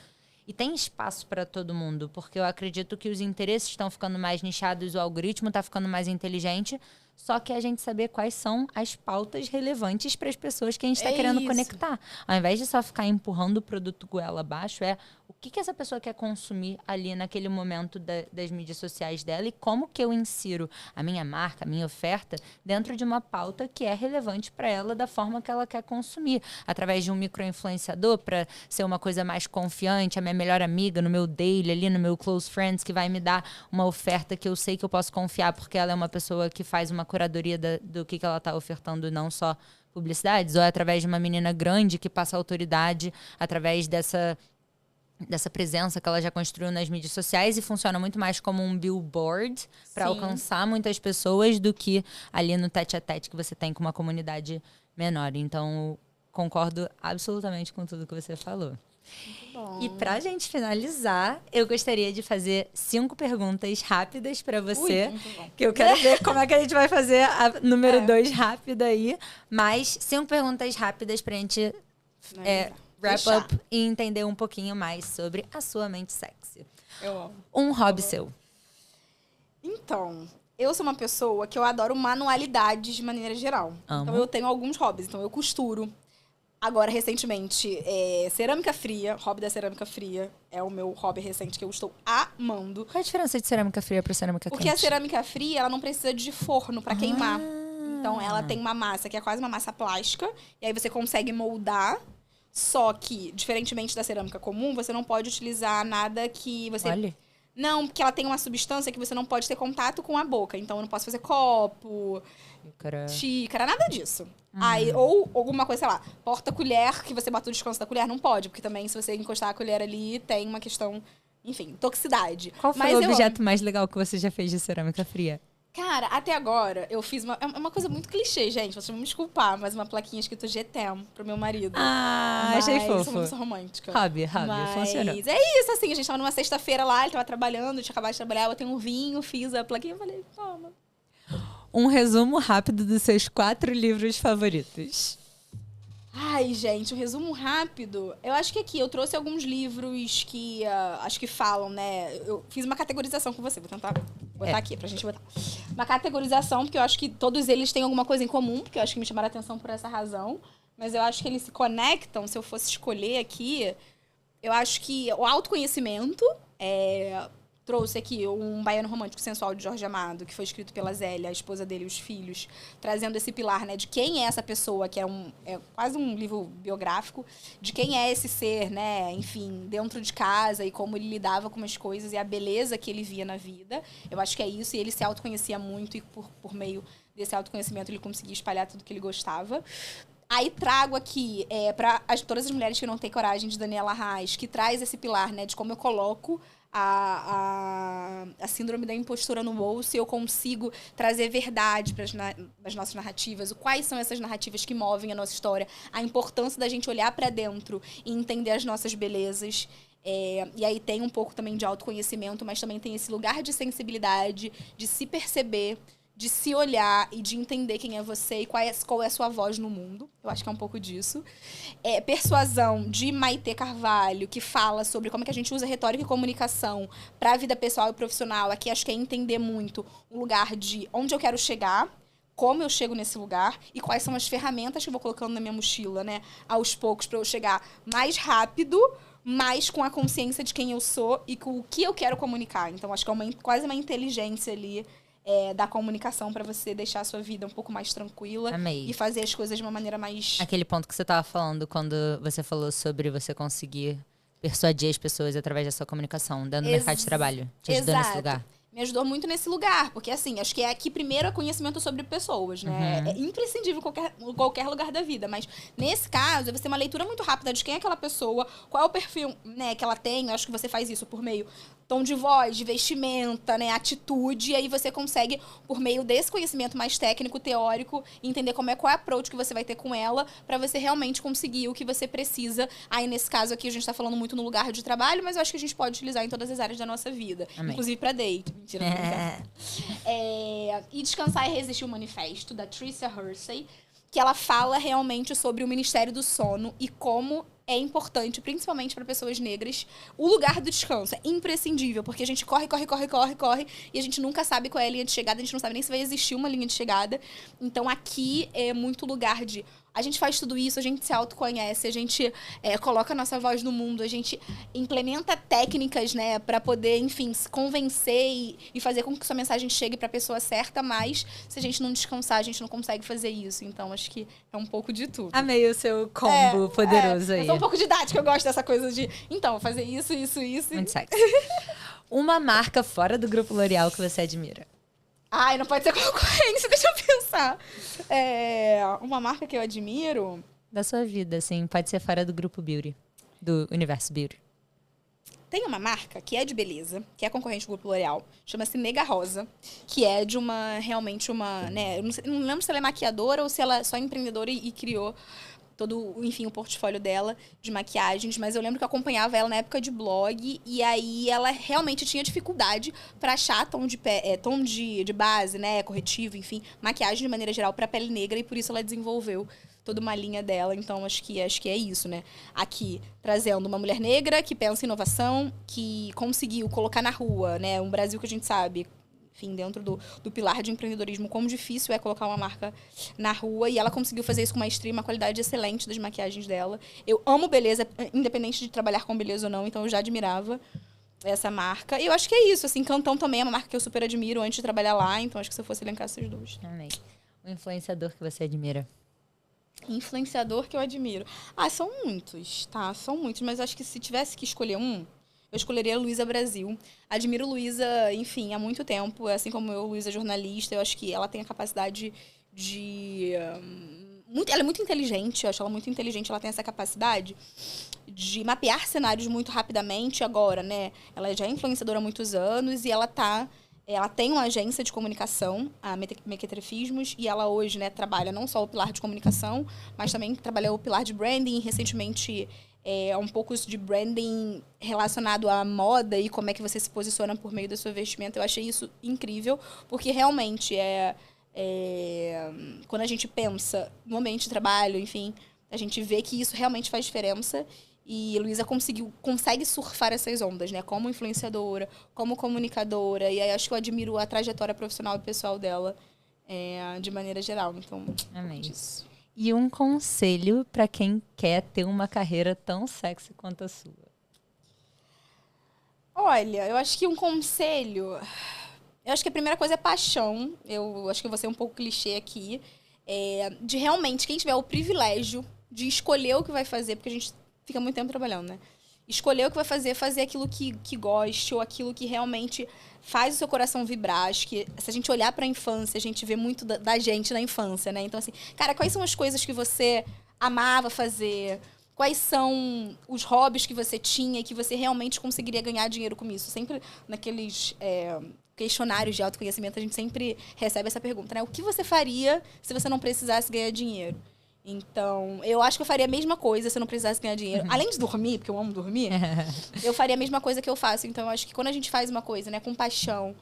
E tem espaço para todo mundo, porque eu acredito que os interesses estão ficando mais nichados, o algoritmo está ficando mais inteligente, Só que a gente saber quais são as pautas relevantes para as pessoas que a gente está É querendo isso. conectar. Ao invés de só ficar empurrando o produto goela abaixo, o que essa pessoa quer consumir ali naquele momento das mídias sociais dela e como que eu insiro a minha marca, a minha oferta dentro de uma pauta que é relevante para ela da forma que ela quer consumir. Através de um micro-influenciador para ser uma coisa mais confiante, a minha melhor amiga no meu daily, ali no meu close friends, que vai me dar uma oferta que eu sei que eu posso confiar porque ela é uma pessoa que faz uma curadoria do que ela está ofertando, não só publicidades, ou é através de uma menina grande que passa autoridade através dessa presença que ela já construiu nas mídias sociais e funciona muito mais como um billboard para alcançar muitas pessoas do que ali no tete-a-tete que você tem com uma comunidade menor. Então, concordo absolutamente com tudo que você falou. Bom. E pra gente finalizar, eu gostaria de fazer 5 perguntas rápidas pra você. Muito bom. Que eu quero ver como é que a gente vai fazer a número 2 rápida aí. Mas 5 perguntas rápidas pra gente wrap up e entender um pouquinho mais sobre a sua mente sexy. Eu amo. Um hobby seu. Então, eu sou uma pessoa que eu adoro manualidades de maneira geral. Amo. Então, eu tenho alguns hobbies. Então, eu costuro. Agora, recentemente, cerâmica fria. Hobby da cerâmica fria é o meu hobby recente que eu estou amando. Qual a diferença de cerâmica fria pra cerâmica Porque quente? a cerâmica fria, ela não precisa de forno pra queimar. Então, ela tem uma massa que é quase uma massa plástica. E aí, você consegue moldar. Só que, diferentemente da cerâmica comum, você não pode utilizar nada que você... Olha. Não, porque ela tem uma substância que você não pode ter contato com a boca. Então, eu não posso fazer copo, xícara, nada disso. Aí, ou alguma coisa, sei lá, porta-colher, que você bota o descanso da colher, não pode. Porque também, se você encostar a colher ali, tem uma questão, enfim, toxicidade. Qual foi o objeto mais legal que você já fez de cerâmica fria? Cara, até agora, eu fiz uma coisa muito clichê, gente. Vocês vão me desculpar, mas uma plaquinha escrito GTM pro meu marido. Ah, achei fofo. Eu sou muito romântica. Hobby, funcionou. É isso, assim, a gente tava numa sexta-feira lá, ele tava trabalhando, tinha acabado de trabalhar, eu botei um vinho, fiz a plaquinha e falei, toma. Um resumo rápido dos seus 4 livros favoritos. Ai, gente, um resumo rápido. Eu acho que aqui eu trouxe alguns livros que acho que falam, né? Eu fiz uma categorização com você, vou tentar botar aqui pra gente botar. Uma categorização, porque eu acho que todos eles têm alguma coisa em comum, porque eu acho que me chamaram a atenção por essa razão. Mas eu acho que eles se conectam, se eu fosse escolher aqui. Eu acho que o autoconhecimento trouxe aqui um Baiano Romântico Sensual de Jorge Amado, que foi escrito pela Zélia, a esposa dele e os filhos, trazendo esse pilar, né, de quem é essa pessoa, que é quase um livro biográfico, de quem é esse ser, né, enfim, dentro de casa e como ele lidava com as coisas e a beleza que ele via na vida. Eu acho que é isso, e ele se autoconhecia muito e por meio desse autoconhecimento ele conseguia espalhar tudo que ele gostava. Aí trago aqui, para todas as mulheres que não têm coragem, de Daniela Arraes, que traz esse pilar, né, de como eu coloco a síndrome da impostura no bolso e eu consigo trazer verdade para as nossas narrativas. Quais são essas narrativas que movem a nossa história? A importância da gente olhar para dentro e entender as nossas belezas. E aí tem um pouco também de autoconhecimento, mas também tem esse lugar de sensibilidade, de se perceber, de se olhar e de entender quem é você e qual é a sua voz no mundo. Eu acho que é um pouco disso. Persuasão, de Maitê Carvalho, que fala sobre como é que a gente usa retórica e comunicação para a vida pessoal e profissional. Aqui acho que é entender muito o lugar de onde eu quero chegar, como eu chego nesse lugar e quais são as ferramentas que eu vou colocando na minha mochila, né, aos poucos, para eu chegar mais rápido, mas com a consciência de quem eu sou e com o que eu quero comunicar. Então, acho que é quase uma inteligência ali da comunicação para você deixar a sua vida um pouco mais tranquila. Amei. E fazer as coisas de uma maneira mais... Aquele ponto que você estava falando quando você falou sobre você conseguir persuadir as pessoas através da sua comunicação dentro do mercado de trabalho. Te ajudou nesse lugar. Me ajudou muito nesse lugar, porque assim, acho que aqui primeiro é conhecimento sobre pessoas, né? É imprescindível em qualquer lugar da vida, mas nesse caso, você tem uma leitura muito rápida de quem é aquela pessoa, qual é o perfil, né, que ela tem. Eu acho que você faz isso por meio tom de voz, de vestimenta, né, atitude, e aí você consegue, por meio desse conhecimento mais técnico, teórico, entender qual é o approach que você vai ter com ela pra você realmente conseguir o que você precisa. Aí, nesse caso aqui, a gente tá falando muito no lugar de trabalho, mas eu acho que a gente pode utilizar em todas as áreas da nossa vida. Amém. Inclusive pra date. Mentira, e Descansar e Resistir, o Manifesto, da Tricia Hersey, que ela fala realmente sobre o Ministério do Sono e como é importante, principalmente para pessoas negras, o lugar do descanso. É imprescindível, porque a gente corre, e a gente nunca sabe qual é a linha de chegada, a gente não sabe nem se vai existir uma linha de chegada. Então, aqui é muito lugar de... A gente faz tudo isso, a gente se autoconhece, a gente coloca a nossa voz no mundo, a gente implementa técnicas, né, para poder, enfim, se convencer e fazer com que sua mensagem chegue para a pessoa certa, mas se a gente não descansar, a gente não consegue fazer isso. Então, acho que é um pouco de tudo. Amei o seu combo poderoso aí. Eu sou um pouco didática, eu gosto dessa coisa de, então, fazer isso. Muito sexy. Uma marca fora do Grupo L'Oréal que você admira? Ai, não pode ser concorrência, deixa eu pensar. Uma marca que eu admiro... Da sua vida, assim, pode ser fora do Grupo Beauty, do Universo Beauty. Tem uma marca que é de beleza, que é concorrente do Grupo L'Oréal, chama-se Nega Rosa, que é de realmente uma, né, eu não lembro se ela é maquiadora ou se ela é só empreendedora e criou todo, enfim, o portfólio dela de maquiagens, mas eu lembro que eu acompanhava ela na época de blog, e aí ela realmente tinha dificuldade para achar tom de base, né, corretivo, enfim, maquiagem de maneira geral para pele negra, e por isso ela desenvolveu toda uma linha dela. Então, acho que é isso, né? Aqui, trazendo uma mulher negra que pensa em inovação, que conseguiu colocar na rua, né, um Brasil que a gente sabe, enfim, dentro do pilar de empreendedorismo, como difícil é colocar uma marca na rua. E ela conseguiu fazer isso com maestria, uma qualidade excelente das maquiagens dela. Eu amo beleza, independente de trabalhar com beleza ou não, então eu já admirava essa marca. E eu acho que é isso, assim, Cantão também é uma marca que eu super admiro antes de trabalhar lá, então acho que se eu fosse elencar esses dois. Amei. O influenciador que você admira? Influenciador que eu admiro? São muitos, tá? São muitos, mas acho que se tivesse que escolher um, eu escolheria a Luísa Brasil. Admiro Luísa, enfim, há muito tempo. Assim como eu, Luísa é jornalista, eu acho que ela tem a capacidade de... ela é muito inteligente, eu acho ela muito inteligente. Ela tem essa capacidade de mapear cenários muito rapidamente agora, né? Ela já é influenciadora há muitos anos e ela tem uma agência de comunicação, a Mequetrefismos, e ela hoje, né, trabalha não só o pilar de comunicação, mas também trabalha o pilar de branding. Recentemente, um pouco de branding relacionado à moda e como é que você se posiciona por meio da sua vestimenta. Eu achei isso incrível, porque realmente quando a gente pensa no ambiente de trabalho, enfim, a gente vê que isso realmente faz diferença. E Luísa consegue surfar essas ondas, né? Como influenciadora, como comunicadora. E aí acho que eu admiro a trajetória profissional e pessoal dela de maneira geral. Então, amém. Disso. E um conselho para quem quer ter uma carreira tão sexy quanto a sua? Olha, eu acho que um conselho... Eu acho que a primeira coisa é paixão. Eu acho que eu vou ser um pouco clichê aqui. De realmente, quem tiver o privilégio de escolher o que vai fazer, porque a gente fica muito tempo trabalhando, né? Escolher o que vai fazer aquilo que goste, ou aquilo que realmente faz o seu coração vibrar. Acho que se a gente olhar para a infância, a gente vê muito da gente na infância, né? Então, assim, cara, quais são as coisas que você amava fazer? Quais são os hobbies que você tinha e que você realmente conseguiria ganhar dinheiro com isso? Sempre naqueles questionários de autoconhecimento, a gente sempre recebe essa pergunta, né? O que você faria se você não precisasse ganhar dinheiro? Então, eu acho que eu faria a mesma coisa se eu não precisasse ganhar dinheiro. Além de dormir, porque eu amo dormir, eu faria a mesma coisa que eu faço. Então, eu acho que quando a gente faz uma coisa, né, com paixão,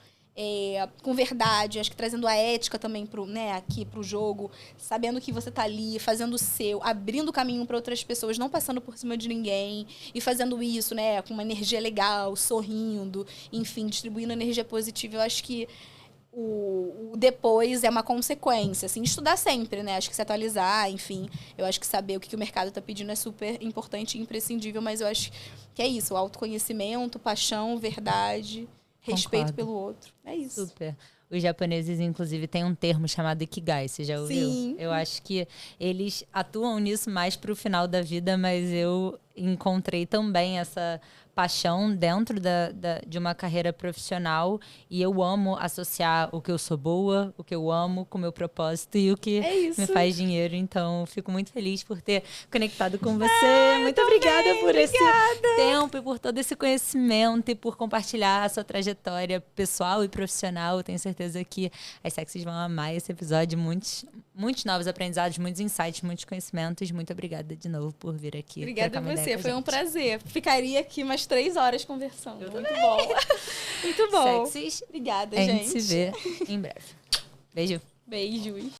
com verdade, acho que trazendo a ética também aqui pro jogo, sabendo que você tá ali, fazendo o seu, abrindo caminho para outras pessoas, não passando por cima de ninguém, e fazendo isso, né, com uma energia legal, sorrindo, enfim, distribuindo energia positiva. Eu acho que o depois é uma consequência, assim, estudar sempre, né? Acho que se atualizar, enfim, eu acho que saber o que o mercado está pedindo é super importante e imprescindível, mas eu acho que é isso, o autoconhecimento, paixão, verdade, respeito pelo outro. É isso. Super. Os japoneses, inclusive, têm um termo chamado Ikigai, você já ouviu? Sim. Eu acho que eles atuam nisso mais pro final da vida, mas eu encontrei também essa paixão dentro de uma carreira profissional, e eu amo associar o que eu sou boa, o que eu amo com o meu propósito e o que me faz dinheiro. Então, fico muito feliz por ter conectado com você. Muito obrigada por esse tempo e por todo esse conhecimento e por compartilhar a sua trajetória pessoal e profissional. Eu tenho certeza que as sexys vão amar esse episódio. Muitos novos aprendizados, muitos insights, muitos conhecimentos. Muito obrigada de novo por vir aqui. Obrigada a você, foi um prazer. Ficaria aqui umas 3 horas conversando. Muito bom. Muito bom. Sexys. Obrigada, A gente. gente se vê em breve. Beijo. Beijos.